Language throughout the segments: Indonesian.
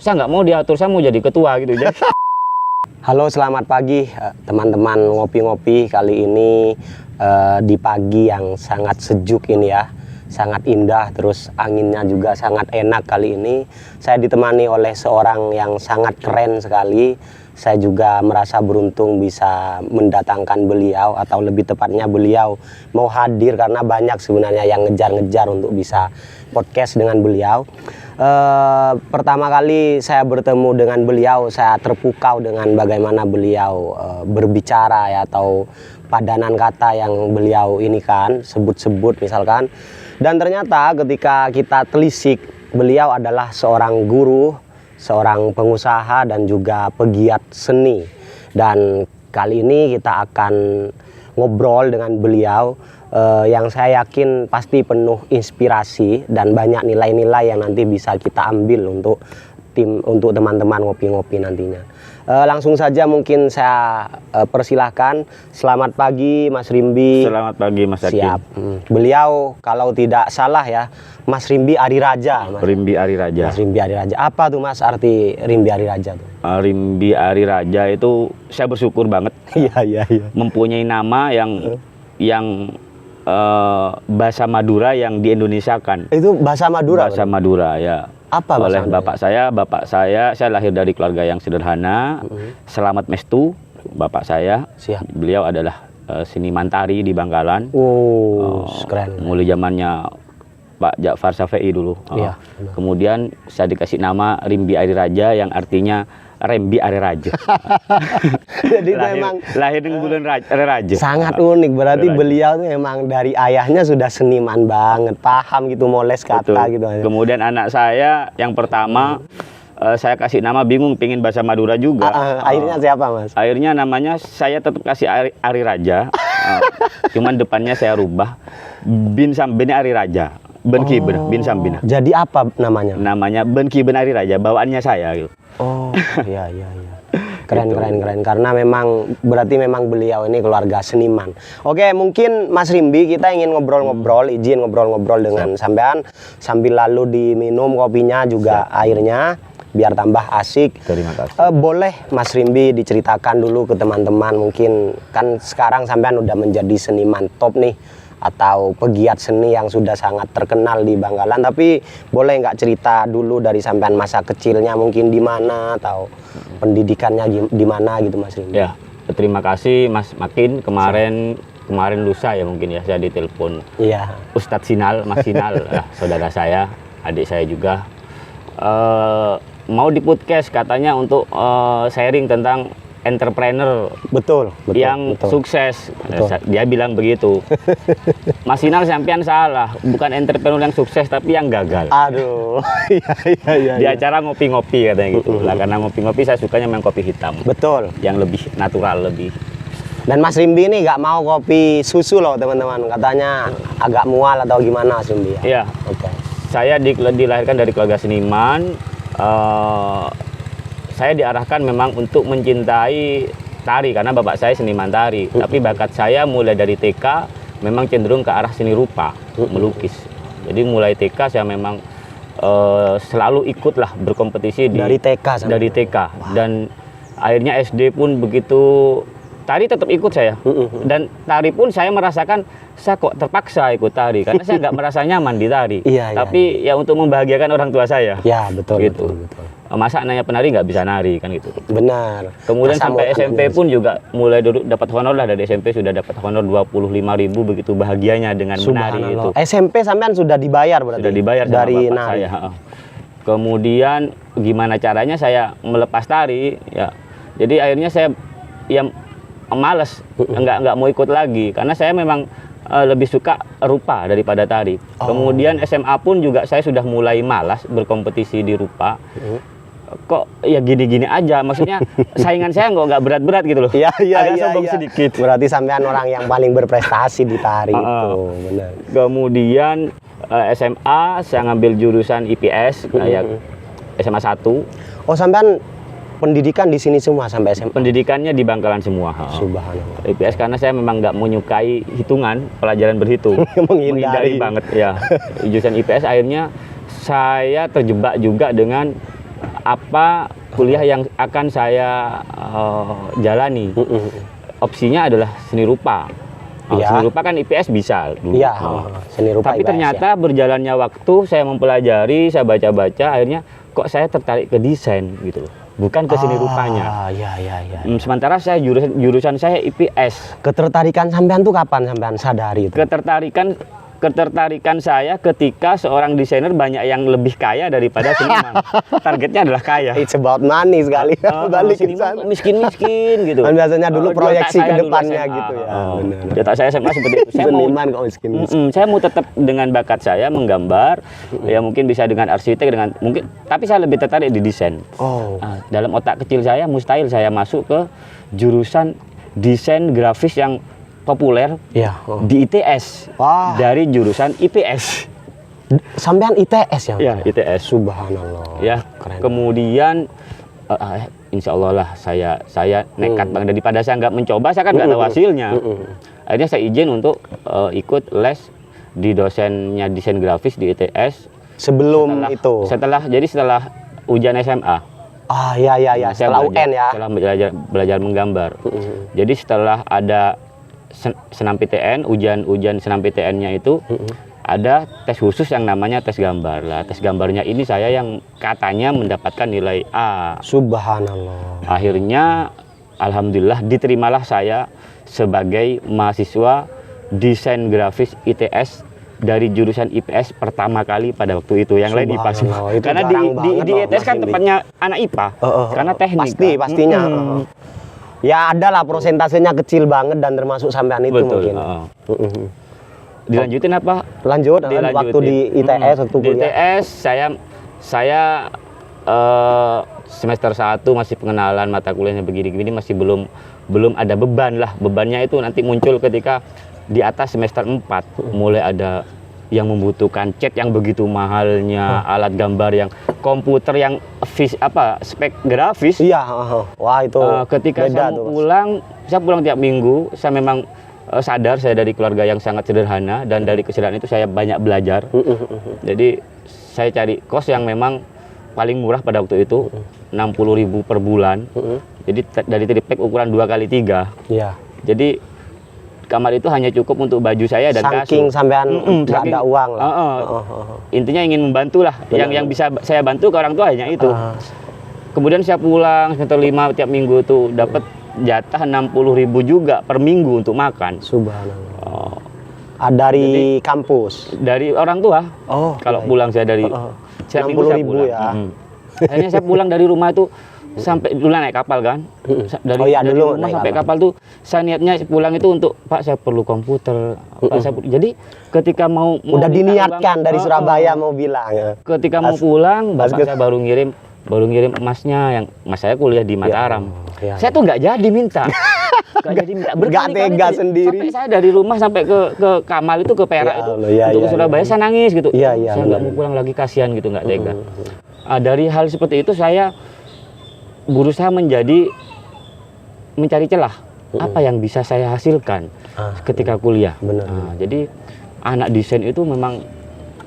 saya nggak mau diatur, saya mau jadi ketua gitu. Jadi Halo, selamat pagi teman-teman ngopi-ngopi. Kali ini di pagi yang sangat sejuk ini ya, sangat indah, terus anginnya juga sangat enak. Kali ini saya ditemani oleh seorang yang sangat keren sekali. Saya juga merasa beruntung bisa mendatangkan beliau, atau lebih tepatnya beliau mau hadir karena banyak sebenarnya yang ngejar-ngejar untuk bisa podcast dengan beliau. Pertama kali saya bertemu dengan beliau, saya terpukau dengan bagaimana beliau berbicara ya, atau padanan kata yang beliau ini kan sebut-sebut misalkan. Dan ternyata ketika kita telisik, beliau adalah seorang guru, seorang pengusaha dan juga pegiat seni. Dan kali ini kita akan ngobrol dengan beliau yang saya yakin pasti penuh inspirasi dan banyak nilai-nilai yang nanti bisa kita ambil untuk teman-teman ngopi-ngopi nantinya. Langsung saja mungkin saya persilahkan. Selamat pagi Mas Rimby. selamat pagi Mas Hakim. Siap. Beliau kalau tidak salah ya, Mas Rimby Ariraja. Mas. Rimby Ariraja. Mas Rimby Ariraja. Apa tuh Mas arti Rimby Ariraja tuh? Rimby Ariraja itu saya bersyukur banget Iya. mempunyai nama yang bahasa Madura yang diindonesiakan. Itu bahasa Madura. Bahasa Madura ya. Apa bahasa Oleh Madura? bapak saya lahir dari keluarga yang sederhana. Selamat Mestu, bapak saya. Siap. Beliau adalah seniman tari di Bangkalan. Keren. Mulai zamannya Pak Ja'far Safei dulu. Iya, Kemudian saya dikasih nama Rimby Ariraja yang artinya Rembi Ariraja. Jadi itu emang lahir di bulan Raja. sangat unik. Berarti beliau tuh emang dari ayahnya sudah seniman banget, paham gitu, moles kata Betul. gitu. Kemudian anak saya yang pertama saya kasih nama bingung, pingin bahasa Madura juga. Akhirnya siapa Mas? Akhirnya namanya saya tetap kasih Ariraja. Cuman depannya saya rubah bin Sambina Ariraja. Ben Kiben bin Sambina. Jadi apa namanya? Namanya Ben Kiben Ariraja, bawaannya saya gitu. Oh iya. Keren. Karena memang berarti memang beliau ini keluarga seniman. Oke, mungkin Mas Rimby kita ingin ngobrol-ngobrol, izin ngobrol-ngobrol dengan sampean sambil lalu diminum kopinya juga airnya biar tambah asik. Terima kasih. Boleh Mas Rimby diceritakan dulu ke teman-teman, mungkin kan sekarang sampean udah menjadi seniman top nih, atau pegiat seni yang sudah sangat terkenal di Bangkalan, tapi boleh nggak cerita dulu dari sampean masa kecilnya mungkin di mana, atau pendidikannya di mana gitu Mas Rimby? Ya, terima kasih Mas Makin. Kemarin lusa ya mungkin ya, saya ditelepon Iya. Ustadz Sinal, Mas Sinal, saudara saya, adik saya juga, mau di podcast katanya untuk sharing tentang entrepreneur Betul. yang sukses. Dia bilang begitu. Mas Sinal sampean salah, bukan entrepreneur yang sukses tapi yang gagal. Aduh. Iya. Di acara ngopi-ngopi katanya gitu. Lah karena ngopi-ngopi saya sukanya memang kopi hitam. Betul. Yang lebih natural, lebih. Dan Mas Rimby ini nggak mau kopi susu loh teman-teman, katanya agak mual atau gimana Mas Rimby? Iya. Oke. Saya dilahirkan dari keluarga seniman. Saya diarahkan memang untuk mencintai tari karena bapak saya seniman tari. Tapi bakat saya mulai dari TK memang cenderung ke arah seni rupa, melukis. Jadi mulai TK saya memang selalu ikutlah berkompetisi Dari TK sampai dari TK. Dan akhirnya SD pun begitu, tari tetap ikut saya. Dan tari pun saya merasakan saya kok terpaksa ikut tari karena saya nggak merasa nyaman di tari. Iya. Tapi ya untuk membahagiakan orang tua saya. Ya betul. Gitu. Betul. Masa nanya penari nggak bisa nari kan gitu. Benar. Kemudian Masa sampai mau SMP pun juga mulai dapat honor lah, dari SMP sudah dapat honor 25.000, begitu bahagianya dengan menari itu. SMP sampean sudah dibayar berarti? Sudah dibayar sama dari bapak nari. saya. Kemudian gimana caranya saya melepas tari ya. Jadi akhirnya saya ya malas, nggak mau ikut lagi karena saya memang lebih suka rupa daripada tari. Kemudian SMA pun juga saya sudah mulai malas berkompetisi di rupa. Kok ya gini-gini aja, maksudnya saingan saya nggak berat-berat gitu loh. Iya. Agak sombong sedikit. Berarti sampean orang yang paling berprestasi di tari itu, benar. Kemudian SMA saya ngambil jurusan IPS kayak SMA 1. Oh, sampean pendidikan di sini semua sampai SMA? Pendidikannya di Bangkalan semua. Subhanallah. IPS karena saya memang nggak menyukai hitungan, pelajaran berhitung. Menghindari banget ya. Jurusan IPS akhirnya saya terjebak juga dengan apa kuliah yang akan saya jalani. Opsinya adalah seni rupa. Iya. Seni rupa kan IPS bisa dulu. Iya, seni rupa Tapi IPS, ternyata berjalannya waktu, saya mempelajari, saya baca-baca, akhirnya kok saya tertarik ke desain gitu loh. Bukan ke seni rupanya. Iya. Sementara saya jurusan saya IPS. Ketertarikan sampean tuh kapan sampean sadari itu? Ketertarikan saya ketika seorang desainer banyak yang lebih kaya daripada seniman. Targetnya adalah kaya. It's about money sekali. Balik ke seniman sana. kok miskin-miskin gitu. Kan biasanya dulu Di proyeksi otak saya ke dulu depannya SMA. gitu ya. Benar. Di otak saya SMA seperti itu. Seniman kok miskin. Saya mau tetap dengan bakat saya menggambar, ya mungkin bisa dengan arsitek, dengan mungkin, tapi saya lebih tertarik di desain. Oh. Dalam otak kecil saya mustahil saya masuk ke jurusan desain grafis yang populer Iya. di ITS. Wah. Dari jurusan IPS. Sampean ITS ya? Ya, ITS. Subhanallah. Ya, Keren. kemudian insya Allah lah saya nekat banget, daripada saya nggak mencoba, saya kan nggak tahu hasilnya. Akhirnya saya izin untuk ikut les di dosennya desain grafis di ITS. Sebelum itu. Setelah ujian SMA. Iya. Setelah Saya UN ya. Setelah belajar menggambar. Jadi setelah ada senam PTN, ujian senam PTN-nya itu ada tes khusus yang namanya tes gambar. Lah, tes gambarnya ini saya yang katanya mendapatkan nilai A. Subhanallah. Akhirnya alhamdulillah diterimalah saya sebagai mahasiswa desain grafis ITS dari jurusan IPS pertama kali pada waktu itu. Yang lain IPA semua. Itu Karena jarang banget di loh, ITS kan Mas Indi. tempatnya anak IPA. Karena teknik. Pastinya. Ya ada lah, prosentasenya kecil banget dan termasuk sampean itu Betul. mungkin. Dilanjutin apa? Lanjut, Dilanjutin. waktu di ITS, waktu Di kuliah. ITS saya semester 1 masih pengenalan mata kuliahnya begini-begini, masih belum ada beban lah. Bebannya itu nanti muncul ketika di atas semester 4 mulai ada yang membutuhkan cat yang begitu mahalnya, alat gambar yang komputer yang spek grafis. Iya, wah itu Ketika beda saya tuh, Mas. saya pulang tiap minggu. Saya memang sadar saya dari keluarga yang sangat sederhana, dan dari kesederhanaan itu saya banyak belajar. Jadi saya cari kos yang memang paling murah pada waktu itu, 60.000 per bulan. Jadi dari triplek ukuran 2x3. Iya. Jadi kamar itu hanya cukup untuk baju saya dan Saking kasur. sampean nggak ada uang lah. Intinya ingin membantu lah. Yang bisa saya bantu ke orang tua hanya itu. Kemudian saya pulang semester 5 tiap minggu tuh dapat jatah 60.000 juga per minggu untuk makan. Subhanallah. Dari kampus. Dari orang tua. Kalau pulang saya dari saya minggu saya 60.000 pulang. ya. Akhirnya saya pulang dari rumah itu sampai dulu naik kapal kan. Dari dulu rumah naik sampai kapal tuh saya niatnya pulang itu untuk Pak, saya perlu komputer. Jadi ketika mau Udah minta diniatkan uang, dari Surabaya mau bilang ya. ketika mau pulang, bapak saya baru ngirim emasnya, yang emas saya kuliah di Mataram. Saya tuh nggak jadi minta. Nggak jadi minta. Nggak tega sendiri. Sampai saya dari rumah sampai ke Kamal itu, ke Perak itu, untuk ke Surabaya saya nangis gitu. Iya, Saya nggak mau pulang lagi, kasihan gitu, nggak tega. Dari hal seperti itu saya berusaha mencari celah apa yang bisa saya hasilkan ketika kuliah. Jadi anak desain itu memang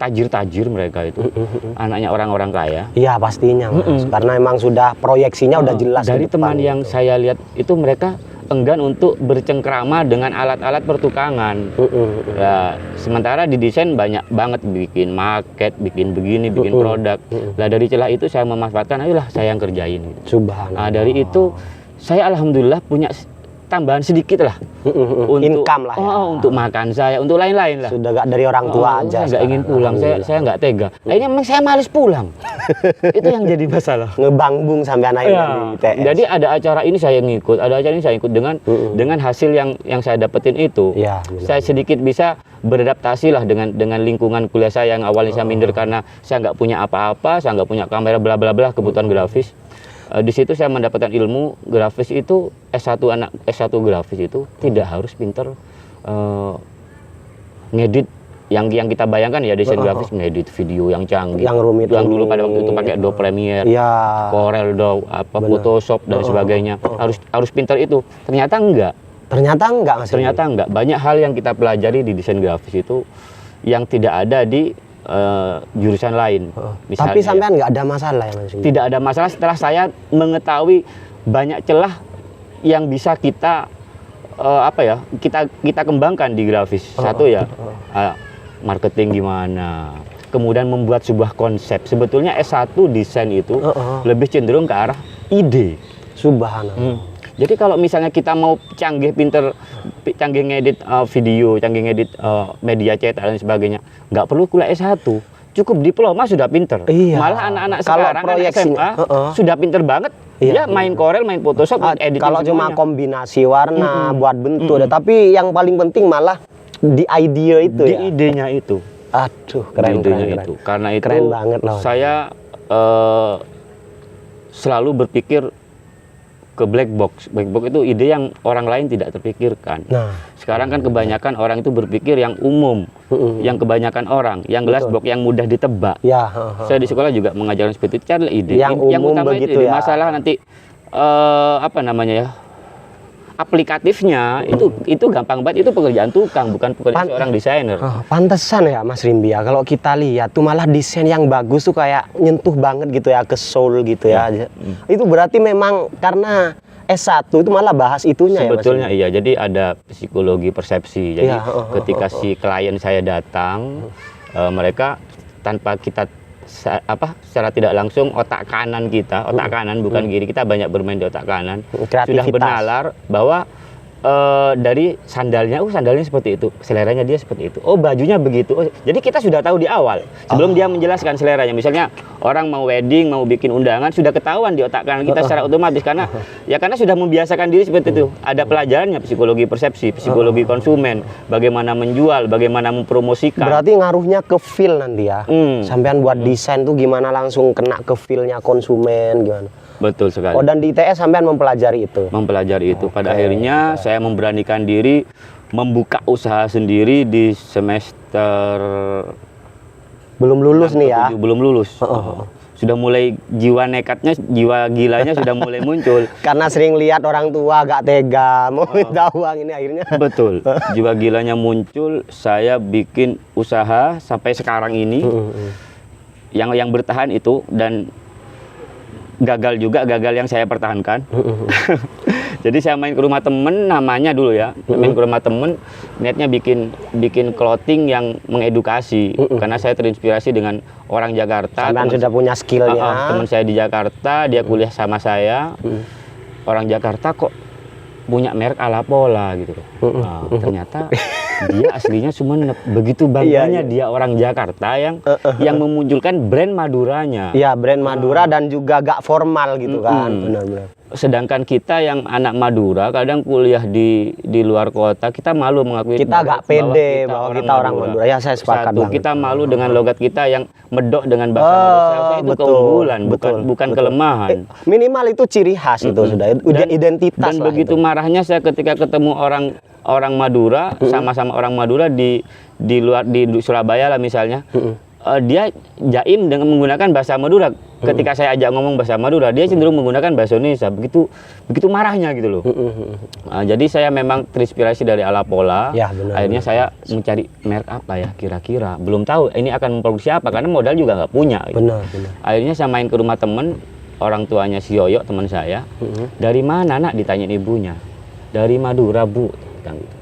tajir mereka itu, anaknya orang-orang kaya. Iya pastinya, Mas. Karena emang sudah proyeksinya udah jelas. Dari teman yang saya lihat itu, mereka enggan untuk bercengkrama dengan alat-alat pertukangan. Nah, sementara di desain banyak banget bikin market, bikin begini, bikin produk. Lah dari celah itu saya memanfaatkan, ayolah saya yang kerjain. Subhanallah. Dari itu saya alhamdulillah punya tambahan sedikit lah untuk income lah ya. Untuk makan saya, untuk lain-lain lah. Sudah gak dari orang tua aja. Saya nggak ingin pulang, saya nggak tega. Akhirnya memang saya males pulang. Itu yang jadi masalah. Ngebangbung sampai akhirnya di ITS. Jadi ada acara ini saya ngikut, ada acara ini saya ikut, dengan hasil yang saya dapetin itu. Iya, Saya sedikit bisa beradaptasi lah dengan lingkungan kuliah saya yang awalnya saya minder karena saya nggak punya apa-apa, saya nggak punya kamera bla bla bla, kebutuhan grafis. Di situ saya mendapatkan ilmu grafis itu, S1 grafis itu tidak harus pinter ngedit yang kita bayangkan ya, desain grafis ngedit video yang canggih, yang rumit, yang dulu pada waktu itu pakai Adobe Premiere, Corel Draw, Photoshop dan sebagainya, harus pinter itu. Ternyata enggak. Mas. Ternyata enggak. Banyak hal yang kita pelajari di desain grafis itu yang tidak ada di jurusan lain. Misalnya, Tapi sampean nggak ada masalah ya Mas Rimbi? tidak ada masalah setelah saya mengetahui banyak celah yang bisa kita kita kembangkan di grafis. Satu ya, marketing gimana, kemudian membuat sebuah konsep. Sebetulnya S1 desain itu lebih cenderung ke arah ide. Subhanallah. Jadi kalau misalnya kita mau canggih ngedit video, canggih ngedit media cetak dan sebagainya, nggak perlu kuliah S1. Cukup diploma sudah pinter. Iya. Malah anak-anak Kalau sekarang anak proyeksinya, SMA sudah pinter banget. Iya. Ya main Corel, main Photoshop, editing Kalau cuma semuanya. kombinasi warna, buat bentuk, tapi yang paling penting malah di idea itu Di ya. idenya itu. Aduh, Di keren, idenya keren, itu. keren. Karena itu Keren banget loh. saya selalu berpikir ke black box. Black box itu ide yang orang lain tidak terpikirkan. Nah, Sekarang kan kebanyakan orang itu berpikir yang umum, yang kebanyakan orang, yang glass box, yang mudah ditebak. ya. Saya di sekolah juga mengajarkan seperti itu, cari ide. Yang umum utama begitu itu ya. masalah nanti aplikatifnya itu gampang banget, itu pekerjaan tukang, bukan pekerjaan seorang desainer. Pantesan ya Mas Rimbi ya, kalau kita lihat tuh malah desain yang bagus tuh kayak nyentuh banget gitu ya ke soul gitu ya. Itu berarti memang karena S1 itu malah bahas itunya ya Mas Sebetulnya Rimbi? iya, jadi ada psikologi persepsi. Jadi Iya, ketika si klien saya datang, mereka tanpa kita secara tidak langsung otak kanan bukan kiri, kita banyak bermain di otak kanan, sudah Kreativitas. bernalar bahwa dari sandalnya seperti itu, seleranya dia seperti itu, bajunya begitu. Jadi kita sudah tahu di awal sebelum dia menjelaskan seleranya. Misalnya orang mau wedding, mau bikin undangan, sudah ketahuan di otak kanan kita secara otomatis karena sudah membiasakan diri seperti itu. Ada pelajarannya, psikologi persepsi, psikologi konsumen, bagaimana menjual, bagaimana mempromosikan. Berarti ngaruhnya ke feel nanti ya. Sampean buat desain tuh gimana langsung kena ke feel-nya konsumen gimana? Betul sekali. Dan di ITS sampean mempelajari itu. Mempelajari itu. Pada akhirnya saya memberanikan diri membuka usaha sendiri di semester Belum lulus nih ya. belum lulus. Sudah mulai jiwa nekatnya, jiwa gilanya sudah mulai muncul. Karena sering lihat orang tua agak tega mau minta uang ini akhirnya. Betul. Jiwa gilanya muncul, saya bikin usaha sampai sekarang ini. Yang bertahan itu, dan gagal yang saya pertahankan. Jadi saya main ke rumah temen, namanya dulu ya, main ke rumah temen, niatnya bikin clothing yang mengedukasi, karena saya terinspirasi dengan orang Jakarta. Sampean sudah punya skillnya. Teman saya di Jakarta, dia kuliah sama saya. Orang Jakarta kok punya merek ala pola gitu. Ternyata dia aslinya Sumenep. Begitu bangganya dia orang Jakarta yang memunculkan brand Maduranya. Iya, brand Madura dan juga gak formal gitu kan. Benar-benar. Sedangkan kita yang anak Madura kadang kuliah di luar kota, kita malu mengakui Kita agak pede bahwa kita orang Madura. Ya, saya sepakat banget. Kita malu dengan logat kita yang medok dengan bahasa Madura. Itu keunggulan, bukan kelemahan. Minimal itu ciri khas itu sudah. Identitas dan lah begitu itu. marahnya saya ketika ketemu orang Madura, sama-sama orang Madura di Surabaya lah misalnya. Dia jaim dengan menggunakan bahasa Madura. Ketika saya ajak ngomong bahasa Madura, dia cenderung menggunakan bahasa Indonesia. Begitu marahnya gitu loh. Jadi saya memang terinspirasi dari ala pola. Ya, benar, Akhirnya saya mencari merek apa ya kira-kira. Belum tahu ini akan memproduksi apa karena modal juga nggak punya. Gitu. Benar. Akhirnya saya main ke rumah temen, orang tuanya si Yoyo teman saya. Dari mana nak, ditanyain ibunya. Dari Madura bu. Bilang gitu.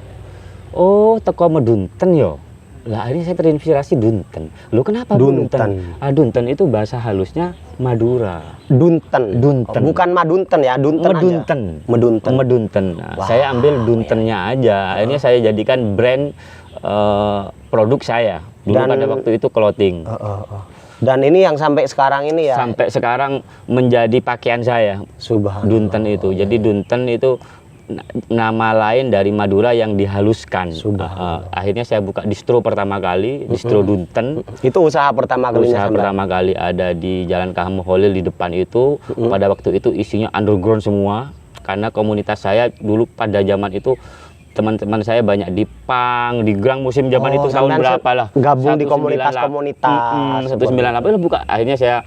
Oh, teko Medunten yo. Lah akhirnya saya terinspirasi Dunten. Loh kenapa Dunten? Dunten itu bahasa halusnya Madura. Dunten. Bukan Madunten ya, Dunten aja. Medunten. Nah, saya ambil Duntennya aja. Akhirnya saya jadikan brand produk saya. Dulu pada waktu itu clothing. Dan ini yang sampai sekarang ini ya. Sampai sekarang menjadi pakaian saya. Subhanallah. Dunten itu. Jadi Dunten itu nama lain dari Madura yang dihaluskan. Akhirnya saya buka distro pertama kali, distro Dunten. Itu usaha pertama kalinya. Usaha pertama kali ada di Jalan Kahmu Holil di depan itu. Pada waktu itu isinya underground semua. Karena komunitas saya dulu pada zaman itu teman-teman saya banyak di pang, di grang musim zaman itu tahun berapa lah. Gabung di komunitas-komunitas. 198 buka. Akhirnya saya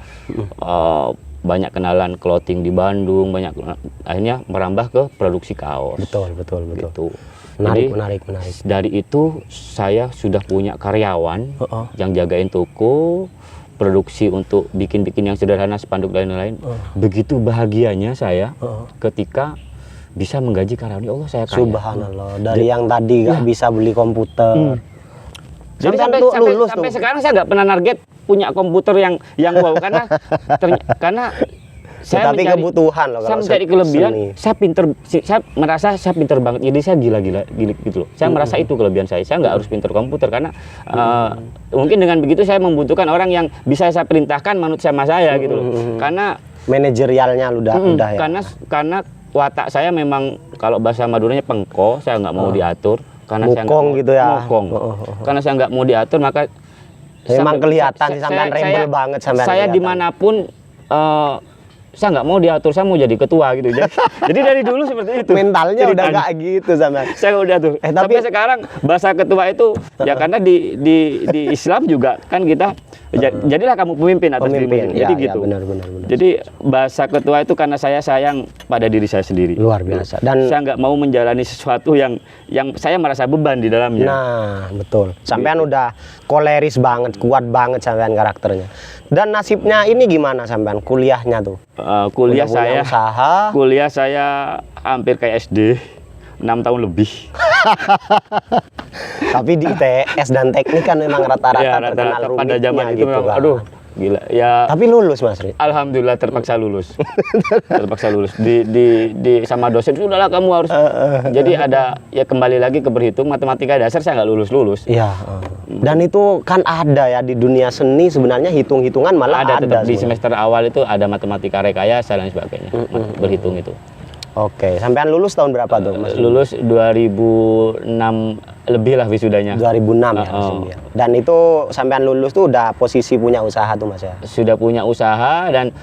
banyak kenalan clothing di Bandung, akhirnya merambah ke produksi kaos. Betul. Gitu. Menarik. Dari itu saya sudah punya karyawan yang jagain toko, produksi untuk bikin-bikin yang sederhana, spanduk dan lain-lain. Begitu bahagianya saya ketika bisa menggaji karyawan. Ya Allah, saya kaya. Subhanallah. Dari yang tadi nggak bisa beli komputer. Jadi sampai sekarang saya nggak pernah target punya komputer yang wow, karena saya tapi mencari kebutuhan loh saya kalau mencari kelebihan. seni. Saya merasa saya pinter banget, jadi saya gila gitu loh. Saya merasa itu kelebihan saya nggak harus pinter komputer, karena mungkin dengan begitu saya membutuhkan orang yang bisa saya perintahkan manut sama saya gitu loh. Karena manajerialnya udah ya. Karena watak saya memang kalau bahasa Maduranya pengko, saya nggak mau diatur. Karena mukong saya nggak gitu ya. mukong. Karena saya nggak mau diatur, maka memang kelihatan sih sampean rebel banget sampean. Saya dimanapun saya nggak mau diatur, saya mau jadi ketua gitu. Jadi dari dulu seperti itu. Mentalnya udah nggak gitu sampean. Saya udah tuh. Tapi sampai sekarang bahasa ketua itu ya karena di Islam juga kan kita jadilah kamu pemimpin atas dirimu. Jadi gitu. Ya, benar. Jadi bahasa ketua itu karena saya sayang pada diri saya sendiri. Luar biasa. Dan saya nggak mau menjalani sesuatu yang saya merasa beban di dalamnya. Nah, betul. Sampean udah koleris banget, kuat banget sampean karakternya. Dan nasibnya ini gimana sampean kuliahnya tuh? Kuliah saya hampir kayak SD, 6 tahun lebih. Tapi di ITS dan teknik kan memang rata-rata terkenal rumitnya pada zaman itu gitu memang, kan. aduh gila ya. Tapi lulus Mas Rid. Alhamdulillah terpaksa lulus. Di sama dosen, sudahlah kamu harus. Jadi ada ya, kembali lagi ke berhitung, matematika dasar saya nggak lulus. Iya. Dan itu kan ada ya di dunia seni, sebenarnya hitung-hitungan malah ada tetap di sebenarnya. semester awal itu ada matematika rekayasa dan sebagainya. Berhitung itu. Oke, sampean lulus tahun berapa tuh Mas? Lulus 2006 lebih lah wisudanya. 2006 ya maksudnya. Dan itu sampean lulus tuh udah posisi punya usaha tuh Mas ya? Sudah punya usaha dan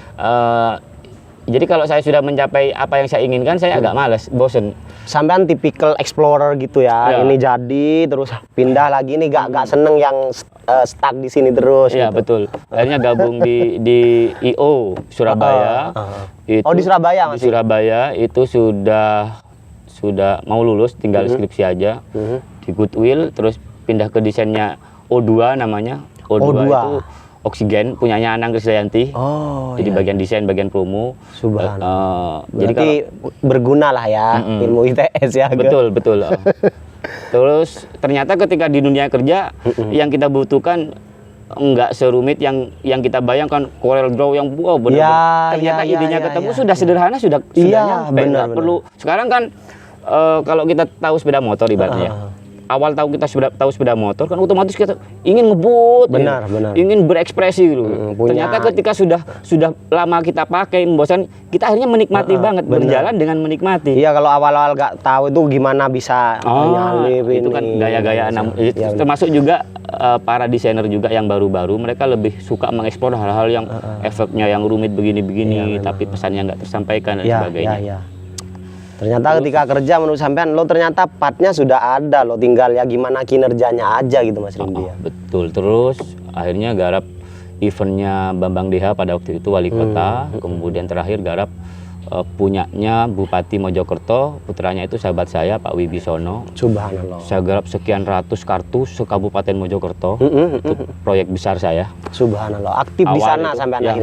jadi kalau saya sudah mencapai apa yang saya inginkan, saya agak malas, bosen. Sampean tipikal explorer gitu ya. Ini jadi terus pindah lagi, ini gak seneng yang stuck di sini terus. Iya, gitu. betul. Akhirnya gabung di IO Surabaya. Itu, di Surabaya masih? Di Surabaya itu sudah mau lulus, tinggal skripsi aja. Di Goodwill, terus pindah ke desainnya O2 namanya. O2. Itu Oksigen, punyanya Anang Krisdayanti. Jadi bagian desain, bagian promo. Subhanallah. Jadi kalau berguna lah ya ilmu ITS ya. Betul. Terus ternyata ketika di dunia kerja yang kita butuhkan enggak serumit yang kita bayangkan. Corel Draw yang benar-benar ternyata idenya ketemu sudah sederhana, sudah nyampe, nggak perlu. Sekarang kan kalau kita tahu sepeda motor ibaratnya. Awal kita tahu sepeda motor kan otomatis kita ingin ngebut, ingin berekspresi gitu. Ternyata ketika sudah lama kita pakai membosan, kita akhirnya menikmati banget, berjalan dengan menikmati. Iya, kalau awal-awal nggak tahu itu gimana bisa nyalip itu kan gaya-gaya termasuk juga para desainer juga yang baru-baru, mereka lebih suka mengeksplor hal-hal yang efeknya yang rumit begini-begini, tapi pesannya nggak tersampaikan dan sebagainya. Ternyata ketika kerja menurut sampean lo ternyata partnya sudah ada, lo tinggal ya gimana kinerjanya aja gitu Mas Rindy. Betul. Terus akhirnya garap eventnya Bambang DH pada waktu itu wali kota, kemudian terakhir garap punyanya Bupati Mojokerto, putranya itu sahabat saya Pak Wibisono. Subhanallah. Saya garap sekian ratus kartu se-Kabupaten Mojokerto. Itu proyek besar saya. Subhanallah. Aktif di sana sampai ya,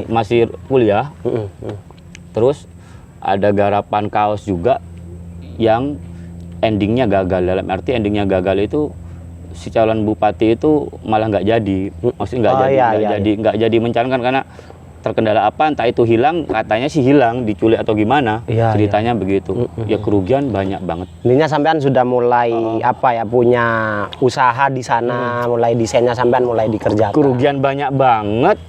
masih kuliah. Terus ada garapan kaos juga yang endingnya gagal. Dalam arti endingnya gagal itu si calon bupati itu malah nggak jadi. Maksudnya nggak jadi mencalonkan karena terkendala apa, entah itu hilang, katanya sih hilang, diculik atau gimana, ceritanya begitu. Ya kerugian banyak banget. Intinya sampean sudah mulai punya usaha di sana, mulai desainnya sampean mulai dikerjakan. Kerugian banyak banget,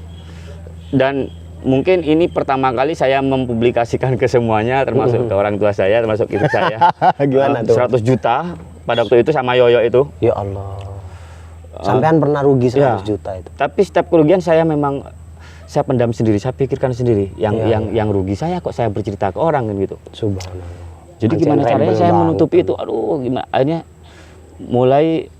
dan mungkin ini pertama kali saya mempublikasikan ke semuanya, termasuk ke orang tua saya, termasuk istri saya. Gimana tuh? 100 juta pada waktu itu sama Yoyo itu. Ya Allah. Sampean pernah rugi 100 juta itu. Tapi setiap kerugian saya memang saya pendam sendiri, saya pikirkan sendiri. Yang rugi saya kok saya bercerita ke orang kan gitu. Subhanallah. Jadi gimana caranya saya menutupi itu? Aduh, gimana? Akhirnya mulai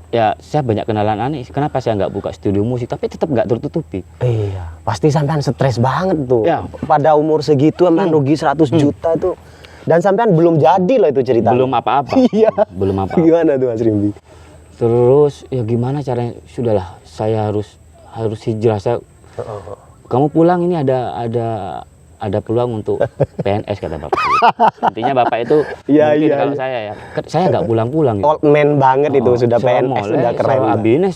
ya saya banyak kenalan aneh. Kenapa saya nggak buka studio musik? Tapi tetap nggak tertutupi. Iya, pasti sampean stres banget tuh. Ya. Pada umur segitu sampean rugi 100 juta tuh. Dan sampean belum jadi loh itu ceritanya. Belum apa-apa. Iya. Belum apa-apa. Gimana tuh Mas Rimbi? Terus ya gimana caranya? Sudahlah, saya harus hijrah. Kamu pulang, ini ada peluang untuk PNS, kata bapak. Intinya bapak itu Iya, mungkin iya, kalau iya. saya ya, saya nggak pulang-pulang. Gitu. Old man banget itu, sudah Soro PNS, Mole, sudah keren. Soro Abine,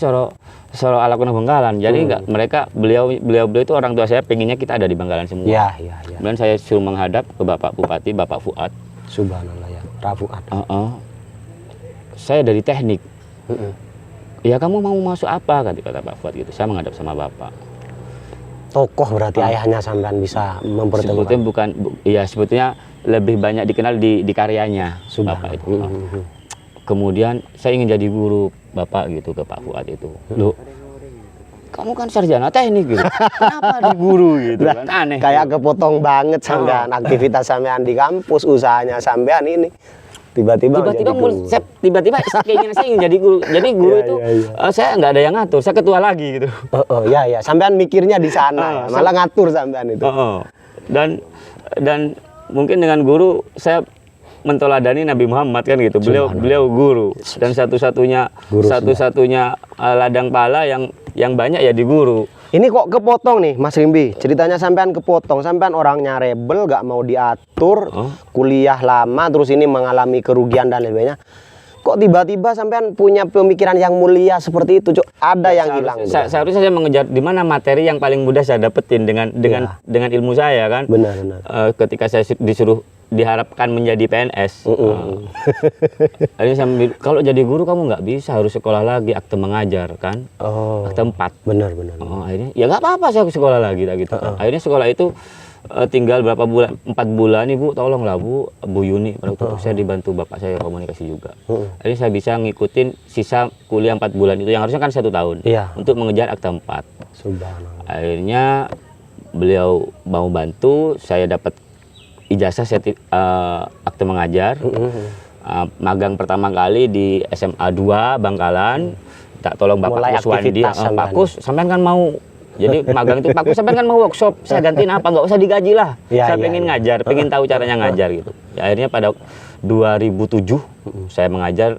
Soro Alakuna Bangkalan. Jadi nggak, mereka beliau itu orang tua saya, pengennya kita ada di Bangkalan semua. Iya, iya, iya. Kemudian saya suruh menghadap ke Bapak Bupati, Bapak Fuad. Subhanallah ya, Rafuat. Saya dari teknik. Ya kamu mau masuk apa, kata Pak Fuad gitu. Saya menghadap sama Bapak. Tokoh berarti ayahnya sampean bisa mempertemukan. Sebetulnya sebetulnya lebih banyak dikenal di karyanya Bapak itu. Kemudian saya ingin jadi guru Bapak gitu ke Pak Fuad itu. Loh, kamu kan sarjana teknik gitu. Kenapa di guru gitu kan? Aneh. Kayak kepotong banget sampean aktivitas sampean di kampus, usahanya sampean ini. Tiba-tiba keinginan saya ingin jadi guru. Jadi guru itu saya nggak ada yang ngatur, saya ketua lagi gitu. Ya, sampean mikirnya di sana, malah ngatur sampean itu. Dan mungkin dengan guru saya mentoladani Nabi Muhammad kan gitu. Beliau guru, dan satu-satunya ladang pahala yang banyak ya di guru. Ini kok kepotong nih Mas Rimbi, ceritanya sampean kepotong, sampean orangnya rebel, gak mau diatur, kuliah lama, terus ini mengalami kerugian dan sebagainya. Kok tiba-tiba sampean punya pemikiran yang mulia seperti itu, Cuk? Ada yang hilang. Seharusnya saya mengejar di mana materi yang paling mudah saya dapetin dengan ilmu saya kan. Benar. Ketika saya diharapkan menjadi PNS. Kalau jadi guru kamu nggak bisa, harus sekolah lagi, akte mengajar kan. Akte 4. Benar. Akhirnya ya nggak apa-apa, saya sekolah lagi gitu. Akhirnya sekolah itu tinggal berapa bulan, 4 bulan. Ibu tolonglah Bu Yuni, saya dibantu bapak saya komunikasi juga. Akhirnya saya bisa ngikutin sisa kuliah 4 bulan itu yang harusnya kan 1 tahun untuk mengejar akte 4. Subhanallah. Akhirnya beliau mau bantu, saya dapat ijazah akte mengajar. Magang pertama kali di SMA 2 Bangkalan. Tak tolong Bapak Kuswandi. Pak Kus, sampean kan mau jadi magang itu, Pak Kus sampean kan mau workshop, saya gantiin apa, nggak usah digaji lah. Saya pengen ngajar, pengen tahu caranya ngajar gitu. Ya, akhirnya pada 2007 saya mengajar,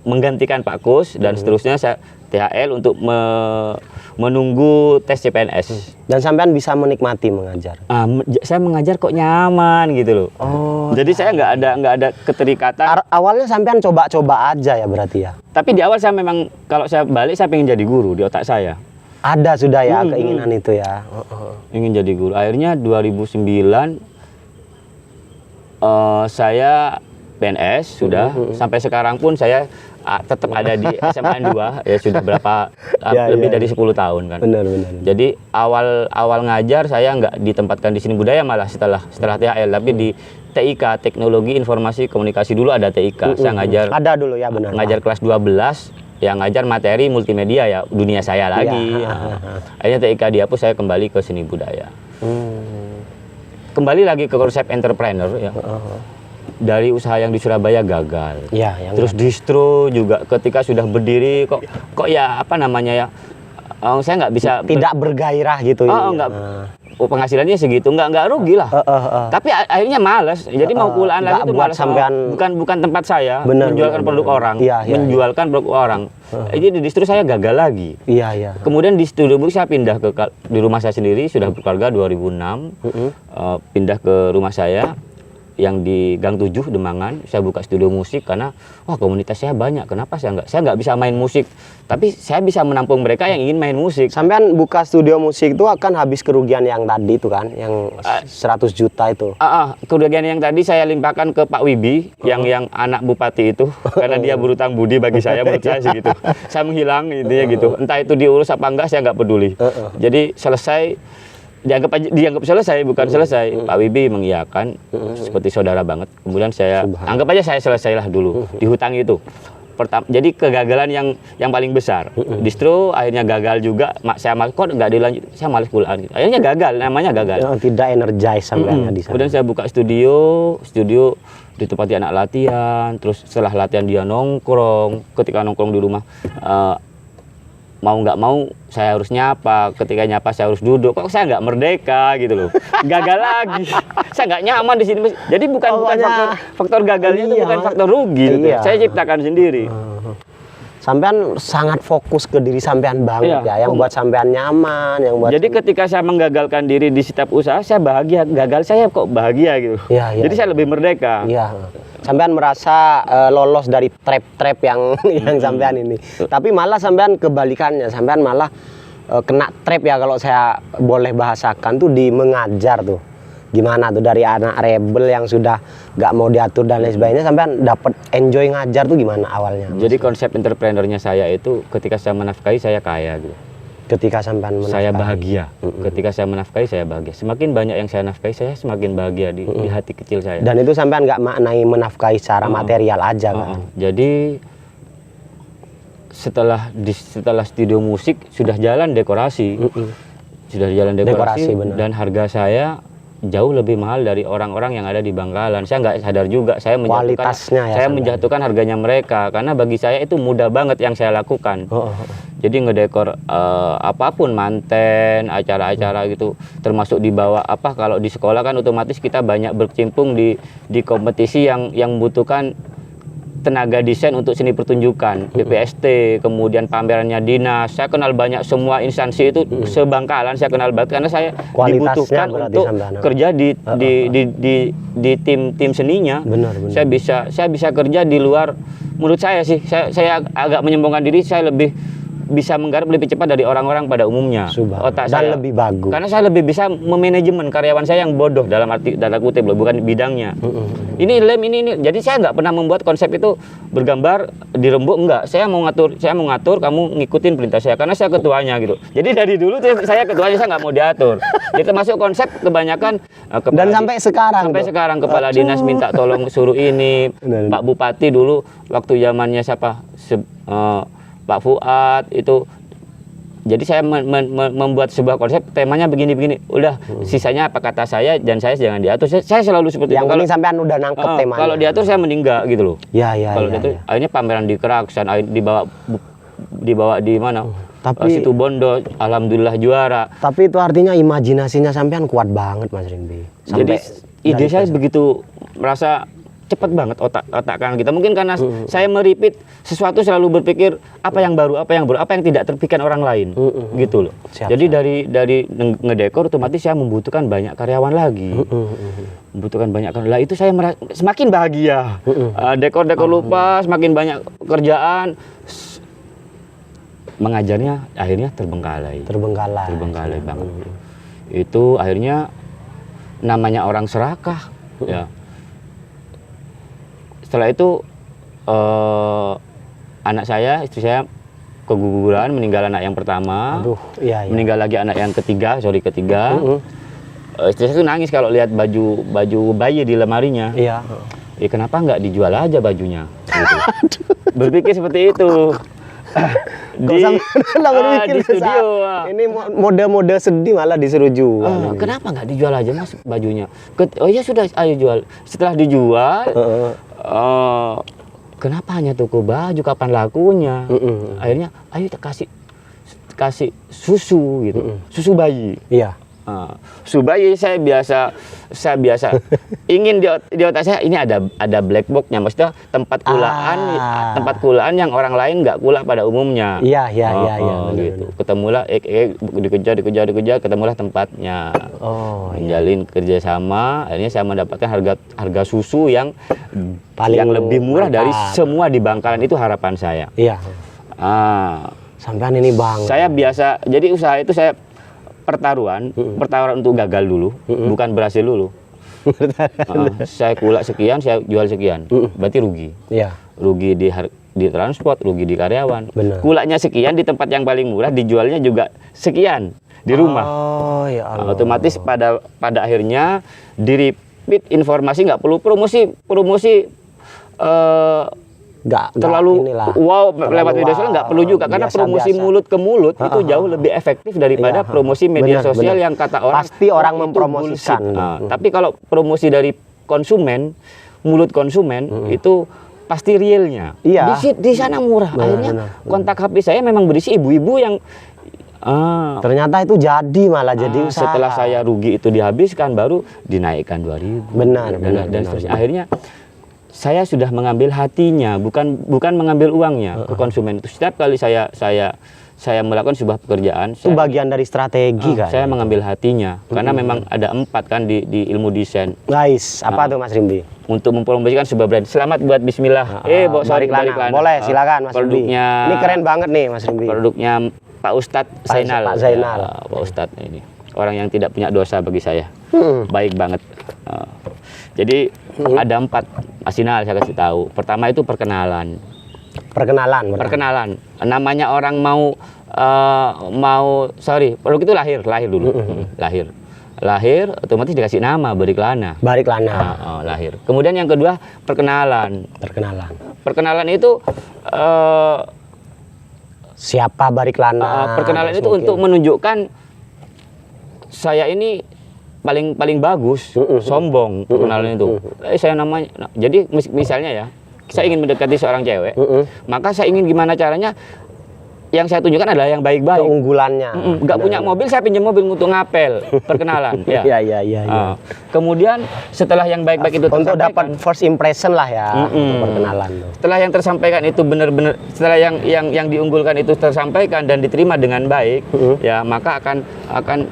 menggantikan Pak Kus, dan seterusnya saya THL untuk menunggu tes CPNS. Dan sampean bisa menikmati mengajar. Saya mengajar kok nyaman gitu loh. Jadi saya nggak ada keterikatan. Awalnya sampean coba-coba aja ya berarti ya. Tapi di awal saya memang, kalau saya balik saya pengen jadi guru, di otak saya. Ada sudah ya keinginan itu ya. Ingin jadi guru. Akhirnya 2009 saya PNS sudah. Sampai sekarang pun saya tetap ada di SMA 2 ya, sudah berapa lebih dari 10 tahun kan. Benar. Jadi awal ngajar saya nggak ditempatkan di Seni Budaya, malah setelah THL, tapi di TIK, Teknologi Informasi Komunikasi, dulu ada TIK. Saya ngajar. Ada dulu ya, benar. Ngajar kelas 12 yang ngajar materi multimedia ya, dunia saya lagi. Akhirnya TIK dihapus, saya kembali ke Seni Budaya. Kembali lagi ke konsep entrepreneur ya. Dari usaha yang di Surabaya gagal. Terus distro juga ketika sudah berdiri kok ya apa namanya ya, saya nggak bisa tidak bergairah gitu ya. Penghasilannya segitu, nggak rugi lah. Tapi akhirnya malas. Jadi mau kulaan lagi itu malas. Bukan tempat saya menjualkan produk orang, menjualkan produk orang. Jadi di distro saya gagal lagi. Kemudian di studio musik saya pindah di rumah saya sendiri, sudah berkeluarga 2006. Pindah ke rumah saya yang di Gang 7 Demangan. Saya buka studio musik karena komunitas saya banyak. Kenapa saya nggak bisa main musik, tapi saya bisa menampung mereka yang ingin main musik. Sampean buka studio musik itu akan habis kerugian yang tadi itu kan, yang 100 juta itu. Kerugian yang tadi saya limpahkan ke Pak Wibi, yang anak bupati itu, karena dia berutang budi bagi saya, menurut saya sih gitu. Saya menghilang intinya gitu. Entah itu diurus apa enggak, saya nggak peduli. Jadi selesai. Dianggap selesai, bukan selesai. Pak Wibi mengiyakan, seperti saudara banget. Kemudian saya anggap aja saya selesailah dulu di hutang itu. Jadi kegagalan yang paling besar. Distro akhirnya gagal juga. Saya malas, kok nggak dilanjut, saya malas pulang. Akhirnya gagal, namanya gagal. Tidak energize sampai di sana. Kemudian saya buka studio ditempati anak latihan. Terus setelah latihan dia nongkrong. Ketika nongkrong di rumah, mau nggak mau saya harus nyapa, ketika nyapa saya harus duduk, kok saya nggak merdeka gitu loh, gagal lagi, saya nggak nyaman di sini. Jadi bukan faktor gagalnya itu bukan faktor rugi, gitu. Saya ciptakan sendiri. Sampean sangat fokus ke diri sampean banget ya, yang buat sampean nyaman, yang buat. Jadi ketika saya menggagalkan diri di setiap usaha, saya bahagia. Gagal saya kok bahagia gitu. Jadi saya lebih merdeka. Iya. Sampean merasa lolos dari trap-trap yang sampean ini. Tapi malah sampean kebalikannya, sampean malah kena trap ya, kalau saya boleh bahasakan tuh, di mengajar tuh. Gimana tuh dari anak rebel yang sudah nggak mau diatur dan lain sebagainya, sampean dapat enjoy ngajar tuh gimana awalnya? Jadi konsep entrepreneurnya saya itu, ketika saya menafkahi saya kaya gitu. Ketika sampean menafkahi, saya bahagia. Ketika saya menafkahi saya bahagia. Semakin banyak yang saya nafkahi, saya semakin bahagia di hati kecil saya. Dan itu sampean nggak maknai menafkahi secara material aja kan? Jadi setelah studio musik sudah jalan dekorasi, sudah jalan dekorasi dan harga saya jauh lebih mahal dari orang-orang yang ada di Bangkalan. Saya nggak sadar juga, saya menjatuhkan harganya mereka, karena bagi saya itu mudah banget yang saya lakukan. Jadi ngedekor apapun, manten, acara-acara gitu, termasuk di bawah kalau di sekolah kan otomatis kita banyak berkecimpung di kompetisi yang membutuhkan tenaga desain untuk seni pertunjukan, BPST, kemudian pamerannya dinas. Saya kenal banyak semua instansi itu sebangkalan, saya kenal banget karena saya dibutuhkan untuk kerja di tim seninya. Benar. Saya bisa kerja di luar. Menurut saya sih, saya agak menyombongkan diri, saya lebih bisa menggarap lebih cepat dari orang-orang pada umumnya. Otak saya lebih bagus. Karena saya lebih bisa memanajemen karyawan saya yang bodoh, dalam arti tanda kutip loh, bukan bidangnya. Ini lem ini. Jadi saya nggak pernah membuat konsep itu bergambar di rembuk, enggak. Saya mau ngatur, kamu ngikutin perintah saya karena saya ketuanya gitu. Jadi dari dulu saya ketuanya, saya nggak mau diatur. Jadi termasuk konsep kebanyakan dan sampai sekarang kepala dinas minta tolong suruh ini. Pak Bupati dulu waktu zamannya siapa? Pak Fuad itu. Jadi saya membuat sebuah konsep, temanya begini-begini. Udah, sisanya apa kata saya dan saya jangan diatur. Saya selalu seperti itu. Yang penting sampean udah nangkep temanya. Kalau diatur saya meninggal gitu loh. Kalau diatur, akhirnya pameran di Keraksan, dibawa di mana? Situ Bondo, alhamdulillah juara. Tapi itu artinya imajinasinya sampean kuat banget, Mas Rinbi. Jadi ide saya begitu, merasa cepat banget otak kanan kita. Mungkin karena saya meripit sesuatu, selalu berpikir apa yang baru, apa yang tidak terpikirkan orang lain, gitu loh. Jadi dari ngedekor otomatis saya membutuhkan banyak karyawan lagi, membutuhkan banyak karyawan. Lah itu saya semakin bahagia. Dekor lupa, semakin banyak kerjaan. Mengajarnya akhirnya terbengkalai banget. Itu akhirnya namanya orang serakah, ya. Setelah itu istri saya keguguran, meninggal anak yang pertama. Meninggal lagi anak yang ketiga. Istri saya tuh nangis kalau lihat baju bayi di lemarinya. Kenapa nggak dijual aja bajunya? Gitu. Berpikir seperti itu. Di studio. Ini mode sedih malah disuruh jual. Kenapa nggak dijual aja Mas bajunya? Oh ya sudah, ayo jual. Setelah dijual, kenapa hanya toko baju, kapan lakunya? Akhirnya ayo kasih susu gitu, susu bayi. Susu bayi saya biasa ingin di otak saya ini ada black box-nya, maksudnya tempat kulaan yang orang lain nggak kula pada umumnya. Gitu. Ketemulah dikejar, ketemulah tempatnya. Menjalin kerjasama, akhirnya saya mendapatkan harga susu yang lebih murah dari semua di Bangkalan. Itu harapan saya. Sampean ini bang. Saya biasa, jadi usaha itu saya pertaruhan untuk gagal dulu, bukan berhasil dulu. Saya kulak sekian, saya jual sekian, berarti rugi. Rugi di transport, rugi di karyawan. Kulaknya sekian di tempat yang paling murah, dijualnya juga sekian di rumah. Otomatis pada akhirnya di repeat informasi, nggak perlu promosi nggak terlalu lewat media sosial, nggak perlu juga, karena promosi mulut ke mulut itu jauh lebih efektif daripada promosi media sosial yang kata orang pasti orang mempromosikan. Tapi kalau promosi dari konsumen, mulut konsumen itu pasti realnya. Iya. Di sana murah. Benar, Akhirnya benar. kontak HP saya memang berisi ibu-ibu yang Ternyata itu jadi malah jadi usaha. setelah saya rugi itu dihabiskan baru dinaikkan 2.000. Benar, dan, benar, dan benar, seterusnya. benar. Akhirnya saya sudah mengambil hatinya, bukan mengambil uangnya ke konsumen itu. Setiap kali saya melakukan sebuah pekerjaan, Itu bagian dari strategi kan. saya mengambil hatinya karena memang ada 4 kan di ilmu desain. Guys, apa tuh Mas Rimbi? Untuk mempromosikan sebuah brand. Selamat buat Bismillah. Sorry, Bariklana. Boleh, silakan Mas Rimbi. Produknya Ini keren banget nih Mas Rimbi. Produknya Pak Ustadz Zainal. Pak Zainal. Ya, Pak Ustadz ini orang yang tidak punya dosa bagi saya. Baik banget. Jadi ada 4 Asinal saya kasih tahu. Pertama itu perkenalan. Perkenalan. Namanya orang produk itu lahir dulu. Lahir otomatis dikasih nama Bariklana. Lahir. Kemudian yang kedua perkenalan. Perkenalan itu siapa Bariklana? Perkenalan itu untuk menunjukkan saya ini paling bagus, sombong perkenalan itu. Saya namanya. Jadi misalnya ya, saya ingin mendekati seorang cewek, maka saya ingin gimana caranya yang saya tunjukkan adalah yang baik-baik. Keunggulannya. Nggak punya mobil, saya pinjam mobil untuk ngapel, perkenalan. Ya. Iya. Kemudian setelah yang baik-baik itu untuk tersampaikan, dapat first impression lah ya, untuk perkenalan tuh. Setelah yang tersampaikan itu benar-benar, setelah yang diunggulkan itu tersampaikan dan diterima dengan baik, ya maka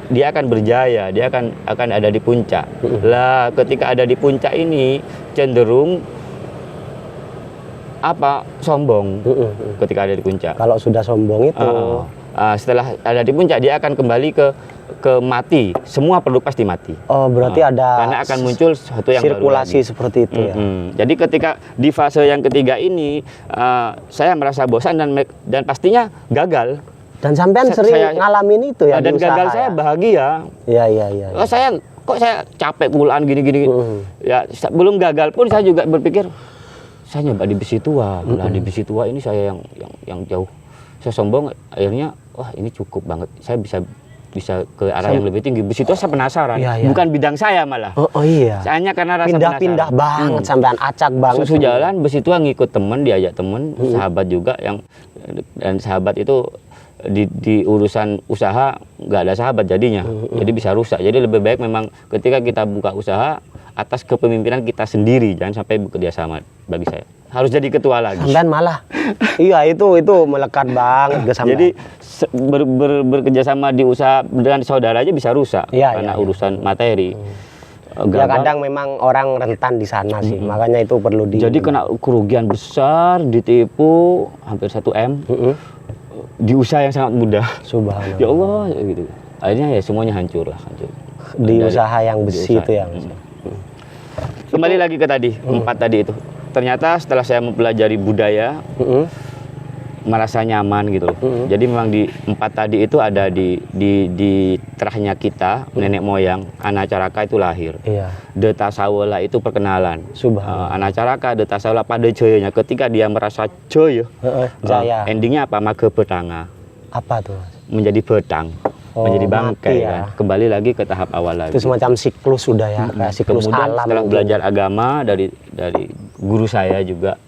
dia akan berjaya, dia akan ada di puncak. Lah, ketika ada di puncak ini cenderung sombong ketika ada di puncak. Kalau sudah sombong itu setelah ada di puncak dia akan kembali ke mati. Semua produk pasti mati. Oh, berarti ada karena akan muncul sesuatu yang sirkulasi baru lagi. seperti itu ya. Jadi ketika di fase yang ketiga ini saya merasa bosan dan pastinya gagal. Dan sampean sering ngalamin itu ya dan di usaha, gagal saya bahagia. Iya. Oh, saya capek pulaan gini. Ya, belum gagal pun saya juga berpikir saya nyoba di besi tua. Nah, di besi tua ini saya yang jauh. Saya sombong, akhirnya wah ini cukup banget. Saya bisa ke arah yang lebih tinggi. Besi tua saya penasaran. Bukan bidang saya malah. Oh iya. Hanya karena rasa pindah-pindah banget sampean, acak banget. Susu jalan besi tua ngikut temen, diajak temen, sahabat juga dan sahabat itu di urusan usaha nggak ada sahabat jadinya. Jadi bisa rusak. Jadi lebih baik memang ketika kita buka usaha atas kepemimpinan kita sendiri, jangan sampai bekerja sama. Bagi saya harus jadi ketua lagi. Sampean malah iya itu melekat banget ke sampean. Jadi bekerja sama di usaha dengan saudara aja bisa rusak karena urusan materi. Ya kadang memang orang rentan di sana sih, makanya itu perlu Jadi kena kerugian besar, ditipu hampir 1 M di usaha yang sangat mudah. Subhanallah. Ya Allah gitu. Akhirnya ya semuanya hancur. Di usaha yang besi itu ya. Kembali lagi ke tadi 4 tadi itu. Ternyata setelah saya mempelajari budaya, merasa nyaman gitu loh. Jadi memang di 4 tadi itu ada di terahnya kita, nenek moyang, Anacaraka itu lahir. Deta Sawela itu perkenalan. Anacaraka, Deta Sawela pada jayanya. Ketika dia merasa jaya, endingnya apa? Mage betanga. Apa tuh? Menjadi betang. Menjadi bangkai ya. kan. Kembali lagi ke tahap awal lagi. Itu semacam siklus sudah ya, kayak siklus kemudian alam. Setelah belajar agama dari guru saya juga,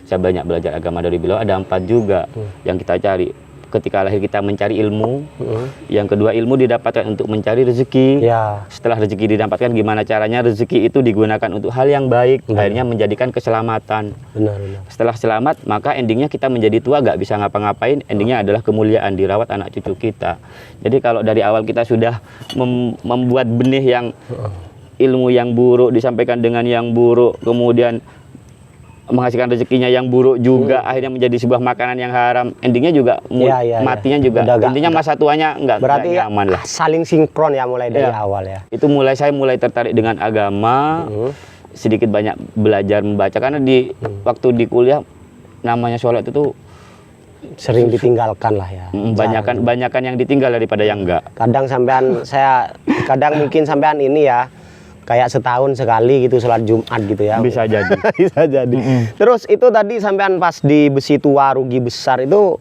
saya banyak belajar agama dari beliau. Ada 4 juga yang kita cari. Ketika lahir kita mencari ilmu, yang kedua ilmu didapatkan untuk mencari rezeki. Setelah rezeki didapatkan, gimana caranya rezeki itu digunakan untuk hal yang baik, akhirnya menjadikan keselamatan. Benar. Setelah selamat, maka endingnya kita menjadi tua, gak bisa ngapa-ngapain, endingnya adalah kemuliaan, dirawat anak cucu kita. Jadi kalau dari awal kita sudah membuat benih yang ilmu yang buruk disampaikan dengan yang buruk, kemudian menghasilkan rezekinya yang buruk juga, akhirnya menjadi sebuah makanan yang haram, endingnya juga matinya juga intinya masa tuanya nggak nyaman lah. Saling sinkron ya mulai dari awal ya. Itu saya mulai tertarik dengan agama, sedikit banyak belajar membaca karena waktu di kuliah namanya sholat itu sering ditinggalkan lah ya. Banyakan yang ditinggal daripada yang enggak. Kadang mungkin sampean ini ya kayak setahun sekali gitu sholat Jumat gitu ya. Bisa jadi. Bisa jadi. Terus itu tadi sampean pas di besi tua rugi besar itu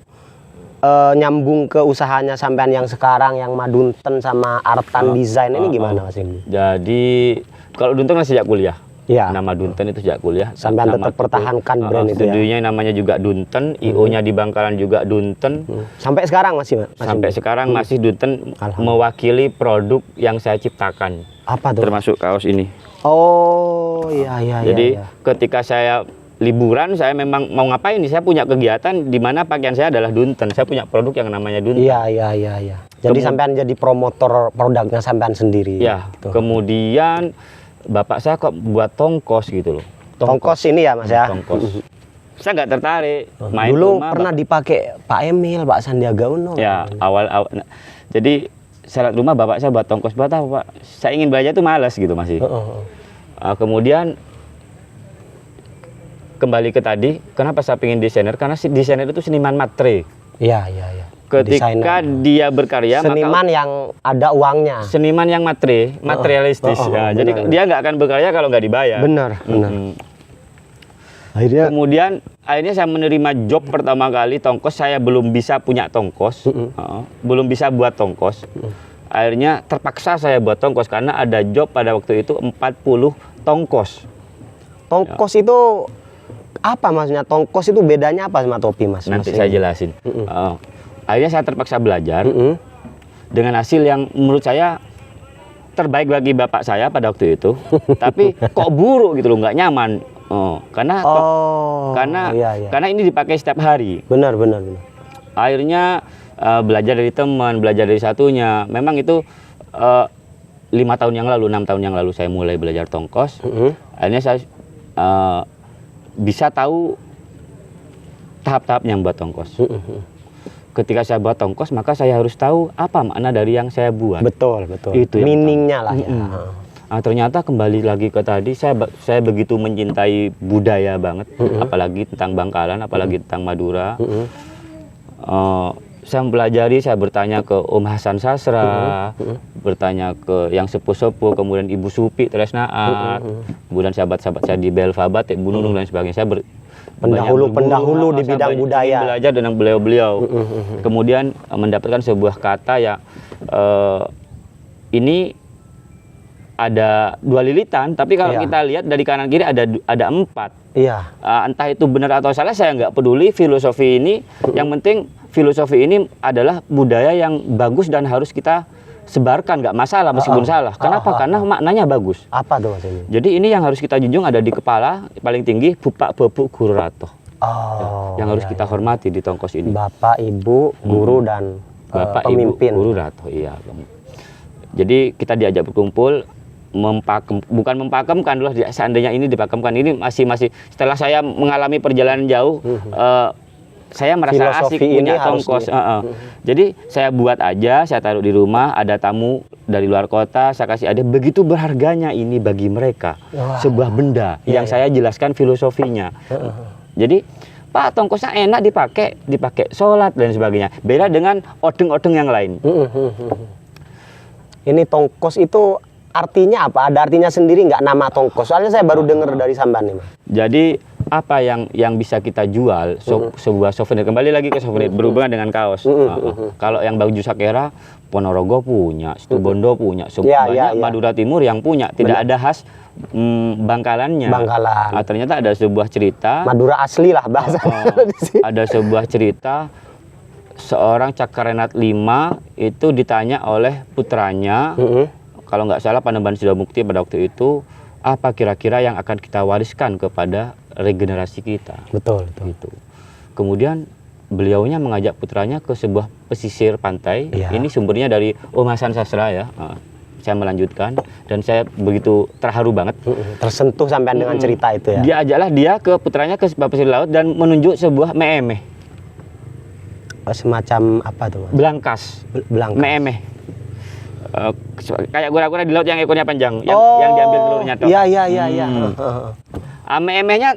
nyambung ke usahanya sampean yang sekarang yang Madunten sama Artan Design ini gimana Mas Indi? Jadi kalau Dunten sejak kuliah. Iya. Nama Dunten itu sejak kuliah. Sampean Nama tetap pertahankan brand itu ya. Studionya namanya juga Dunten, IO-nya di Bangkalan juga Dunten. Sampai sekarang masih Sampai sekarang masih Dunten Alhamdulillah. mewakili produk yang saya ciptakan. Apa tuh? Termasuk kaos ini. Oh, iya. Jadi iya. ketika saya liburan, saya memang mau ngapain nih? Saya punya kegiatan di mana pakaian saya adalah Dunten. Saya punya produk yang namanya Dunten. Iya. Jadi sampean jadi promotor produknya sampean sendiri. Ya, gitu. kemudian bapak saya kok buat tongkos gitu loh. Tongkos ini ya Mas ya. Tongkos. Saya nggak tertarik. Main Dulu rumah, pernah dipakai Pak Emil, Pak Sandiaga Uno. Ya, awal. Nah, jadi saya lihat rumah bapak saya buat tongkos, buat apa, Pak? Saya ingin belajar tuh malas gitu masih. Kemudian kembali ke tadi, kenapa saya pengen desainer? Karena si desainer itu seniman matre. Iya. Ketika Desainer. dia berkarya, Seniman maka yang ada uangnya. seniman yang materialistis. Ya, jadi benar. dia nggak akan berkarya kalau nggak dibayar. Benar. Kemudian akhirnya saya menerima job pertama kali tongkos. Saya belum bisa punya tongkos, belum bisa buat tongkos. Akhirnya terpaksa saya buat tongkos karena ada job pada waktu itu 40 tongkos. Tongkos itu apa maksudnya? Tongkos itu bedanya apa sama topi Mas? Nanti saya jelasin. Akhirnya saya terpaksa belajar dengan hasil yang menurut saya terbaik bagi bapak saya pada waktu itu. Tapi kok buruk gitu loh, nggak nyaman. Karena karena ini dipakai setiap hari. Benar. Akhirnya belajar dari teman, belajar dari satunya. Memang itu 5 tahun yang lalu, 6 tahun yang lalu saya mulai belajar tongkos. Akhirnya saya bisa tahu tahap-tahapnya membuat tongkos. Ketika saya buat tongkos, maka saya harus tahu apa makna dari yang saya buat. Betul. Itu yang meaningnya lah ya. Ternyata kembali lagi ke tadi, saya begitu mencintai budaya banget, apalagi tentang Bangkalan, apalagi tentang Madura. Saya mempelajari, saya bertanya ke Om Hasan Sasra, bertanya ke yang sepuh-sepuh, kemudian Ibu Supi Tresnaat, kemudian sahabat-sahabat saya di Belfabat, Bu Nunung dan sebagainya. Saya pendahulu di bidang budaya. Belajar dengan beliau-beliau. Kemudian mendapatkan sebuah kata ya, ini ada 2 lilitan, tapi kalau kita lihat dari kanan kiri ada 4. Iya. Entah itu benar atau salah, saya nggak peduli filosofi ini. Yang penting filosofi ini adalah budaya yang bagus dan harus kita sebarkan, nggak masalah meskipun salah. Kenapa? Karena maknanya bagus. Apa tuh Mas ini? Jadi ini yang harus kita junjung, ada di kepala paling tinggi, Bapak Bebuk Guru Rato. Yang harus kita hormati di tongkos ini. Bapak, Ibu, Guru dan Bapak, pemimpin. Ibu, Guru Rato. Iya. Jadi kita diajak berkumpul, bukan mempakemkan loh, seandainya ini dipakemkan, ini masih setelah saya mengalami perjalanan jauh, saya merasa Filosofi asik punya ini harus tongkos. Jadi saya buat aja, saya taruh di rumah, ada tamu dari luar kota, saya kasih ada, begitu berharganya ini bagi mereka. Sebuah benda yang saya jelaskan filosofinya. Jadi Pak, tongkosnya enak dipakai sholat dan sebagainya. Beda dengan odeng-odeng yang lain. Ini tongkos itu artinya apa? Ada artinya sendiri nggak nama tongkos? Soalnya saya baru dengar dari sampean nih Mas. Jadi apa yang bisa kita jual, sebuah souvenir, kembali lagi ke souvenir, berhubungan dengan kaos. Kalau yang baju Sakera, Ponorogo punya, Situbondo punya, banyak Madura Timur yang punya, tidak ada khas Bangkalannya. Ternyata ada sebuah cerita, Madura asli lah bahasa. ada sebuah cerita, seorang Cakarenat V itu ditanya oleh putranya, kalau nggak salah Panembahan Sidomukti pada waktu itu, apa kira-kira yang akan kita wariskan kepada regenerasi kita. Betul. Gitu. Kemudian beliaunya mengajak putranya ke sebuah pesisir pantai. Ini sumbernya dari Om Hasan Sasra ya. Saya melanjutkan dan saya begitu terharu banget. Tersentuh sampai dengan cerita itu ya. Dia ke putranya ke sebuah pesisir laut dan menunjuk sebuah meemeh. Semacam apa tuh Mas? Belangkas. Meemeh. Kayak kura-kura di laut yang ekornya panjang, yang diambil telurnya toh. Iya. Meemehnya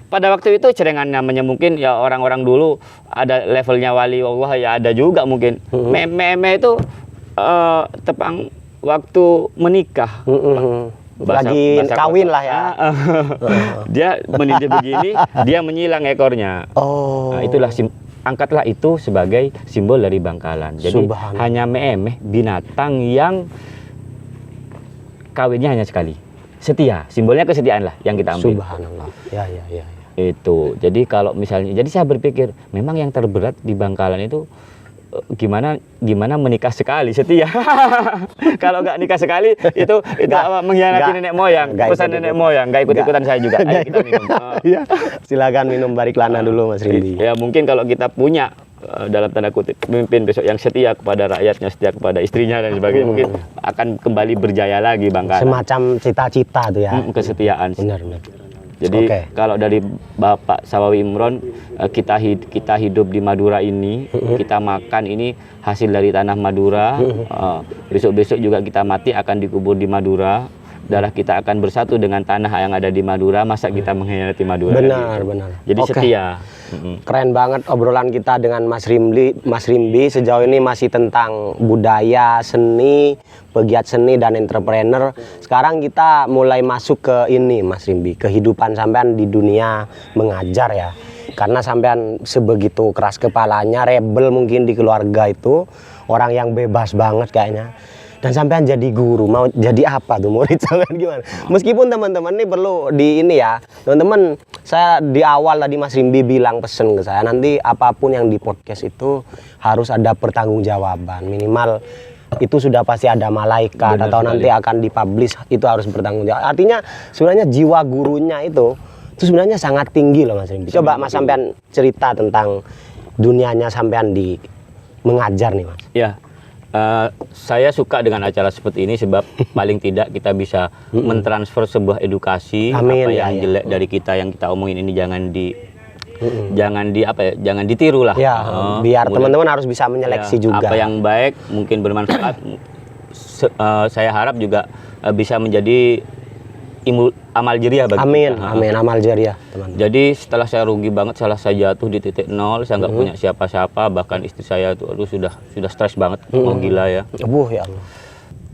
pada waktu itu cerengan namanya, mungkin ya orang-orang dulu ada levelnya wali Allah ya, ada juga mungkin. Meemeh itu tepang waktu menikah. Lagi kawin lah ya. Dia menindih begini, dia menyilang ekornya. Nah, itulah angkatlah itu sebagai simbol dari Bangkalan. Jadi hanya meemeh, binatang yang kawinnya hanya sekali. setia, simbolnya kesetiaan lah yang kita ambil. Subhanallah. Ya. Itu. Jadi kalau misalnya, jadi saya berpikir memang yang terberat di Bangkalan itu gimana menikah sekali setia. Kalau nggak nikah sekali itu mengkhianati nenek moyang, pesan nenek moyang. Nggak ikut-ikutan saya juga. Ayo kita minum. Iya. Silakan minum bariklana dulu Mas Rindi. Ya mungkin kalau kita punya dalam tanda kutip pemimpin besok yang setia kepada rakyatnya, setia kepada istrinya dan sebagainya, mungkin akan kembali berjaya lagi Bangkalan. Semacam cita-cita tuh ya. Kesetiaan. Benar. Jadi kalau dari Bapak Sawawi Imron, kita hidup di Madura ini, kita makan ini hasil dari tanah Madura. Besok-besok juga kita mati akan dikubur di Madura. Darah kita akan bersatu dengan tanah yang ada di Madura. Masa kita mengkhianati Madura? Benar. Jadi setia. Keren banget obrolan kita dengan Mas Rimbi. Sejauh ini masih tentang budaya, seni, pegiat seni dan entrepreneur. Sekarang kita mulai masuk ke ini Mas Rimbi, kehidupan sampean di dunia mengajar ya. Karena sampean sebegitu keras kepalanya, rebel mungkin di keluarga itu, orang yang bebas banget kayaknya. Dan sampean jadi guru, mau jadi apa tuh murid sampean gimana? Meskipun teman-teman ini perlu di ini ya, teman-teman, saya di awal tadi Mas Rimbi bilang pesen ke saya, nanti apapun yang di podcast itu harus ada pertanggungjawaban, minimal itu sudah pasti ada malaikat. Benar atau sekali. Nanti akan dipublish, itu harus bertanggung jawab. Artinya sebenarnya jiwa gurunya itu sebenarnya sangat tinggi loh Mas Rimbi. Coba Mas sampean cerita tentang dunianya sampean di mengajar nih Mas. Ya. Saya suka dengan acara seperti ini sebab paling tidak kita bisa mentransfer sebuah edukasi. Amin, apa yang jelek dari kita yang kita omongin ini jangan ditiru lah. Ya, biar teman-teman harus bisa menyeleksi juga. Apa yang baik mungkin bermanfaat. Saya harap juga bisa menjadi amal jariah bagi kita. Amin, amal jariah, teman-teman. Jadi setelah saya rugi banget, saya jatuh di titik nol, saya nggak punya siapa-siapa, bahkan istri saya tuh sudah stres banget, mau gila ya. Ya Allah.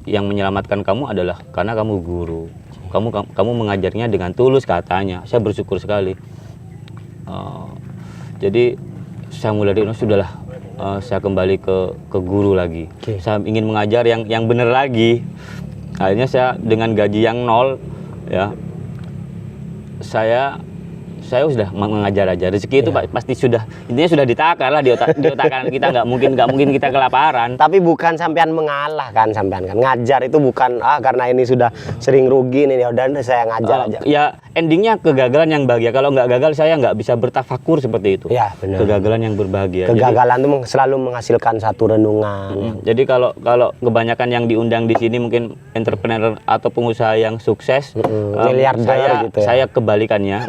Yang menyelamatkan kamu adalah karena kamu guru. Kamu mengajarnya dengan tulus katanya. Saya bersyukur sekali. Jadi saya mulai dari sudahlah, saya kembali ke guru lagi. Saya ingin mengajar yang benar lagi. Akhirnya saya dengan gaji yang nol, ya saya sudah mengajar aja. Rezeki itu pasti intinya sudah ditakar lah di otak kanan kita. nggak mungkin kita kelaparan. Tapi bukan sampean mengalah kan, sampean kan ngajar itu bukan karena ini sudah sering rugi nih, udah saya ngajar aja. Ya endingnya kegagalan yang bahagia. Kalau nggak gagal saya nggak bisa bertafakur seperti itu. Ya benar. Kegagalan yang berbahagia. Kegagalan itu selalu menghasilkan satu renungan. Jadi kalau kebanyakan yang diundang di sini mungkin entrepreneur atau pengusaha yang sukses, miliarder gitu ya. Saya kebalikannya.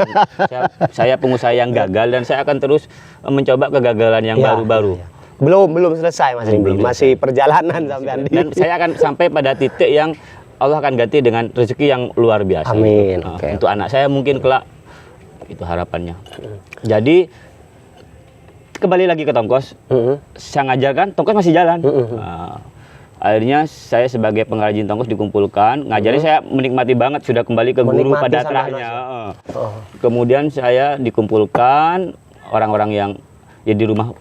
Saya pengusaha yang gagal dan saya akan terus mencoba kegagalan yang baru-baru. Belum selesai Mas Rimbi, masih perjalanan sampean. Dan saya akan sampai pada titik yang Allah akan ganti dengan rezeki yang luar biasa. Amin. Untuk anak saya mungkin kelak, itu harapannya. Jadi kembali lagi ke Tongkos, saya ngajarkan Tongkos masih jalan. Akhirnya saya sebagai pengrajin tongkos dikumpulkan, ngajarin saya menikmati banget, sudah kembali ke guru pada terahnya. Kemudian saya dikumpulkan orang-orang yang di rumah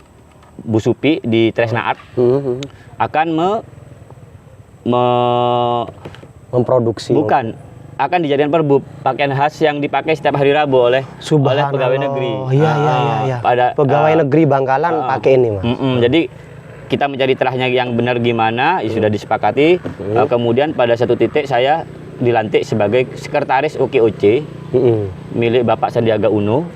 Bu Supi di Tresnaart akan memproduksi. Bukan, akan dijadikan perbub pakaian khas yang dipakai setiap hari Rabu oleh pegawai negeri. Iya. Pegawai negeri Bangkalan pakai ini Mas. Jadi kita mencari terahnya yang benar gimana, sudah disepakati. Kemudian pada satu titik saya dilantik sebagai sekretaris OKOC milik Bapak Sandiaga Uno.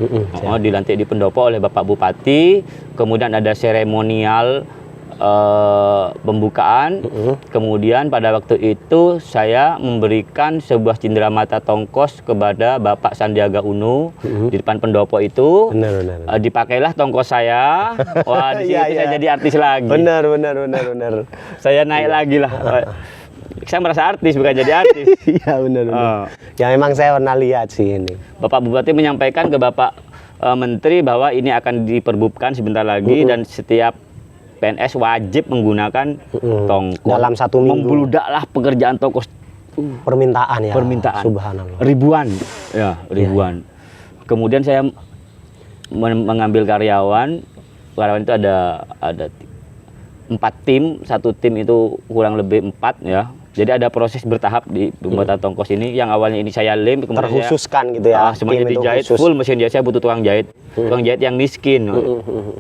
Dilantik di pendopo oleh Bapak Bupati. Kemudian ada seremonial pembukaan. Kemudian pada waktu itu saya memberikan sebuah cenderamata tongkos kepada Bapak Sandiaga Uno di depan pendopo itu. Benar. Dipakailah tongkos saya. Wah, di sini saya jadi artis lagi. Benar. Saya naik lagi lah. Saya merasa artis bukan jadi artis. Iya benar. Ya memang saya pernah lihat sih ini. Bapak Bupati menyampaikan ke Bapak Menteri bahwa ini akan diperbubkan sebentar lagi dan setiap PNS wajib menggunakan tongkos dalam 1 minggu. Membludaklah pekerjaan tongkos. Permintaan. Subhanallah. Ribuan. Ya. Kemudian saya mengambil karyawan itu ada 4 tim, 1 tim itu kurang lebih 4 ya. Jadi ada proses bertahap di pembuatan tongkos ini. Yang awalnya ini saya lem, kemudian Terkhususkan gitu ya. semuanya tim itu dijahit khusus. full mesin jahit. Saya butuh tukang jahit, tukang jahit yang miskin,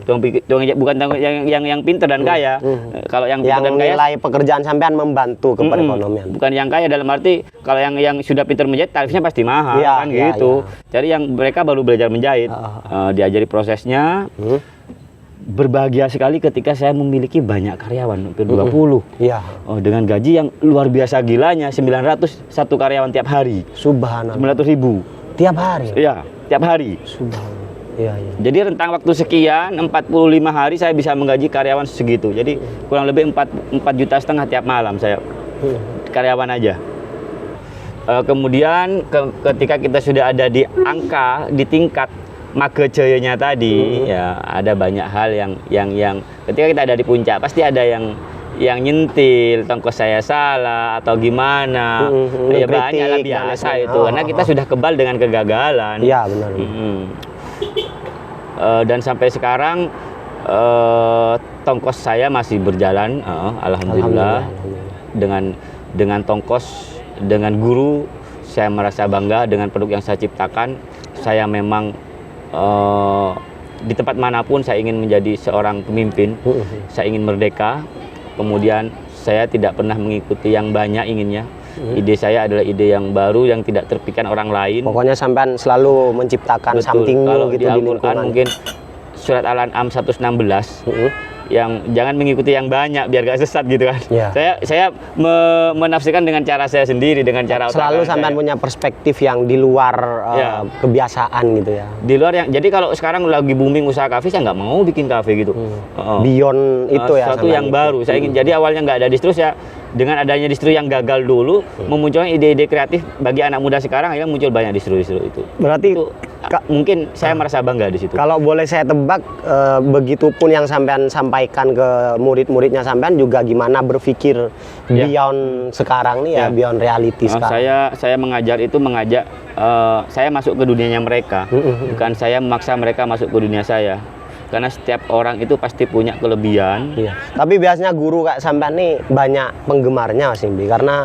tukang jahit bukan yang pintar dan kaya. Kalau yang pintar Yang dan kaya, nilai pekerjaan sampean membantu ke perekonomian. bukan yang kaya dalam arti kalau yang sudah pintar menjahit tarifnya pasti mahal Iya, kan iya, gitu. Jadi yang mereka baru belajar menjahit, diajari prosesnya. Berbahagia sekali ketika saya memiliki banyak karyawan, hampir 20. Iya. Oh, dengan gaji yang luar biasa gilanya, 900 satu karyawan tiap hari. Subhanallah. 900.000. Tiap hari. Iya, tiap hari. Subhanallah. Iya, iya. Jadi rentang waktu sekian, 45 hari saya bisa menggaji karyawan segitu. Jadi kurang lebih 4,5 juta tiap malam saya karyawan aja. Kemudian ketika kita sudah ada di angka, di tingkat magejayanya tadi, ya ada banyak hal yang ketika kita ada di puncak pasti ada yang nyentil tongkos saya salah atau gimana. Ya banyak lah biasa itu karena kita sudah kebal dengan kegagalan. Iya, benar. Dan sampai sekarang tongkos saya masih berjalan, alhamdulillah. Dengan tongkos, dengan guru saya merasa bangga dengan produk yang saya ciptakan. Saya memang di tempat manapun saya ingin menjadi seorang pemimpin. Saya ingin merdeka. Kemudian saya tidak pernah mengikuti yang banyak inginnya. Ide saya adalah ide yang baru yang tidak terpikirkan orang lain. Pokoknya sampean selalu menciptakan something Kalau new gitu di di Al-Quran lingkungan. mungkin surat Al-An'am 116 yang jangan mengikuti yang banyak biar gak sesat gitu kan. Ya. Saya menafsirkan dengan cara saya sendiri, dengan cara otak Selalu saya. sampean punya perspektif yang di luar Ya. kebiasaan gitu ya. Di luar yang jadi kalau sekarang lagi booming usaha kafe, saya nggak mau bikin kafe gitu. Beyond itu ya. Sesuatu sampean yang itu. baru. Saya ingin jadi awalnya nggak ada distro ya. Dengan adanya distro yang gagal dulu, memunculkan ide-ide kreatif bagi anak muda sekarang, akhirnya muncul banyak distro-distro itu. Berarti Itu mungkin saya merasa bangga di situ. kalau boleh saya tebak, begitupun yang sampean sampaikan ke murid-muridnya sampean juga gimana berpikir beyond sekarang nih ya, beyond reality sekarang. Saya mengajar itu mengajak saya masuk ke dunianya mereka, bukan saya memaksa mereka masuk ke dunia saya. Karena setiap orang itu pasti punya kelebihan. Iya. Tapi biasanya guru kayak sampean nih banyak penggemarnya Mas Imbi, karena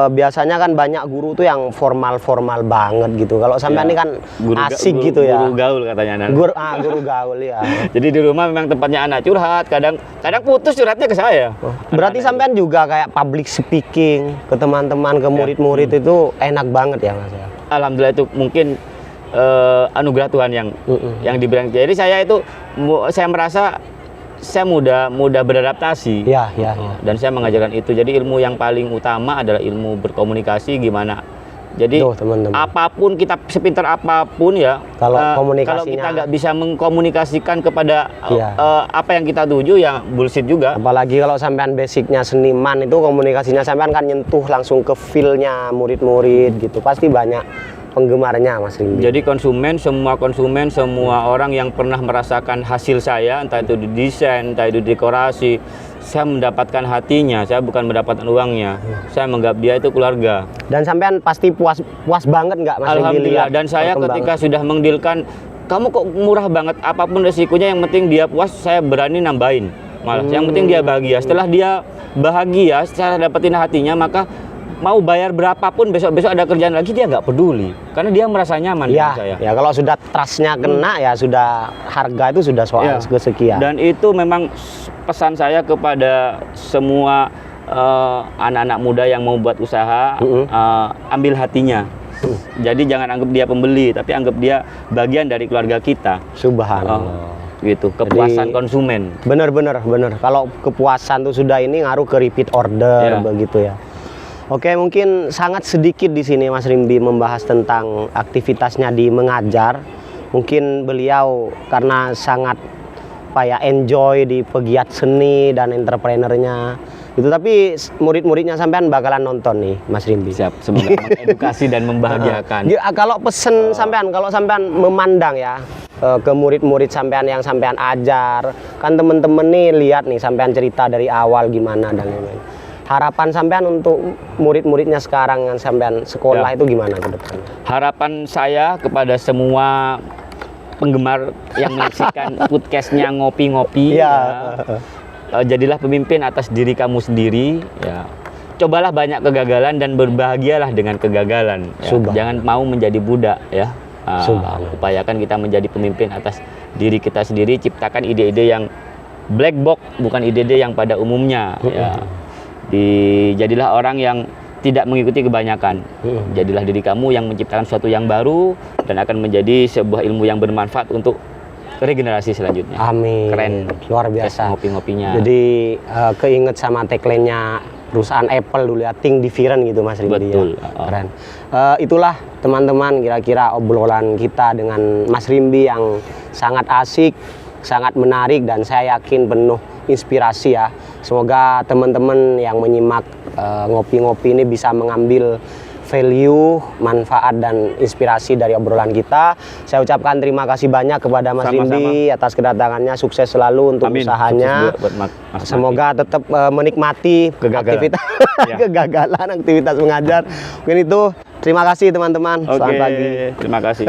biasanya kan banyak guru tuh yang formal-formal banget gitu. Kalau sampean ini kan asik gitu ya. Guru gaul katanya anak. Guru gaul ya. Jadi di rumah memang tempatnya anak curhat, kadang putus curhatnya ke saya. Berarti sampean juga kayak public speaking ke teman-teman, ke murid-murid itu enak banget ya Mas ya. Alhamdulillah itu mungkin anugerah Tuhan yang diberikan. Jadi saya merasa saya mudah beradaptasi. Ya. Dan saya mengajarkan itu. Jadi ilmu yang paling utama adalah ilmu berkomunikasi gimana. Jadi Tuh, teman-teman. apapun kita sepintar apapun ya, Kalau kalau komunikasinya- kita nggak bisa mengkomunikasikan kepada Iya. apa yang kita tuju ya bullshit juga. Apalagi kalau sampean basicnya seniman itu komunikasinya sampean kan nyentuh langsung ke feel-nya murid-murid gitu. Pasti banyak penggemarnya Mas Rimbi. Jadi semua orang yang pernah merasakan hasil saya, entah itu di desain, entah itu di dekorasi, saya mendapatkan hatinya, saya bukan mendapatkan uangnya. Saya menganggap dia itu keluarga. Dan sampean pasti puas banget nggak Mas Rimbi? Alhamdulillah. lihat Dan saya perkembangan? ketika sudah mengdealkan, kamu kok murah banget, apapun resikonya yang penting dia puas, saya berani nambahin. Malah yang penting dia bahagia. Setelah dia bahagia, saya dapetin hatinya, maka mau bayar berapapun besok-besok ada kerjaan lagi dia nggak peduli karena dia merasa nyaman dengan saya. Ya kalau sudah trustnya kena ya sudah, harga itu sudah soal kesekian. Dan itu memang pesan saya kepada semua anak-anak muda yang mau buat usaha, ambil hatinya. Jadi jangan anggap dia pembeli, tapi anggap dia bagian dari keluarga kita. Subhanallah. Gitu, kepuasan Jadi, konsumen. Bener. Kalau kepuasan tuh sudah ini ngaruh ke repeat order begitu ya. Oke, mungkin sangat sedikit di sini Mas Rimbi membahas tentang aktivitasnya di mengajar. Mungkin beliau karena sangat enjoy di pegiat seni dan entrepreneurnya. Itu tapi murid-muridnya sampean bakalan nonton nih Mas Rimbi. Siap, semoga mengedukasi dan membahagiakan. Kalau pesen sampean, kalau sampean memandang ya ke murid-murid sampean yang sampean ajar, kan temen-temen nih lihat nih sampean cerita dari awal gimana dan lain-lain. Harapan sampean untuk murid-muridnya sekarang yang sampean sekolah itu gimana ke depan? Harapan saya kepada semua penggemar yang menyaksikan podcastnya ngopi-ngopi, jadilah pemimpin atas diri kamu sendiri. Ya. cobalah banyak kegagalan dan berbahagialah dengan kegagalan. Ya. Subhanallah. Jangan mau menjadi budak ya. Subhanallah. Upayakan kita menjadi pemimpin atas diri kita sendiri, ciptakan ide-ide yang black box, bukan ide-ide yang pada umumnya. Ya. Jadilah orang yang tidak mengikuti kebanyakan. Jadilah diri kamu yang menciptakan sesuatu yang baru dan akan menjadi sebuah ilmu yang bermanfaat untuk regenerasi selanjutnya. Amin. Keren. Luar biasa. Ngopi-ngopinya. Jadi keinget sama tagline-nya perusahaan Apple dulu ya, think different gitu Mas Rimbi. Betul. Ya. Keren. Itulah teman-teman kira-kira obrolan kita dengan Mas Rimbi yang sangat asik, sangat menarik dan saya yakin penuh inspirasi ya. Semoga teman-teman yang menyimak ngopi-ngopi ini bisa mengambil value, manfaat dan inspirasi dari obrolan kita. Saya ucapkan terima kasih banyak kepada Mas Rimbi atas kedatangannya. Sukses selalu untuk Amin. usahanya. Sukses buat Mas Semoga tetap menikmati aktivitas Ya. kegagalan aktivitas mengajar. Mungkin itu. Terima kasih teman-teman. Oke, Selamat pagi. terima kasih.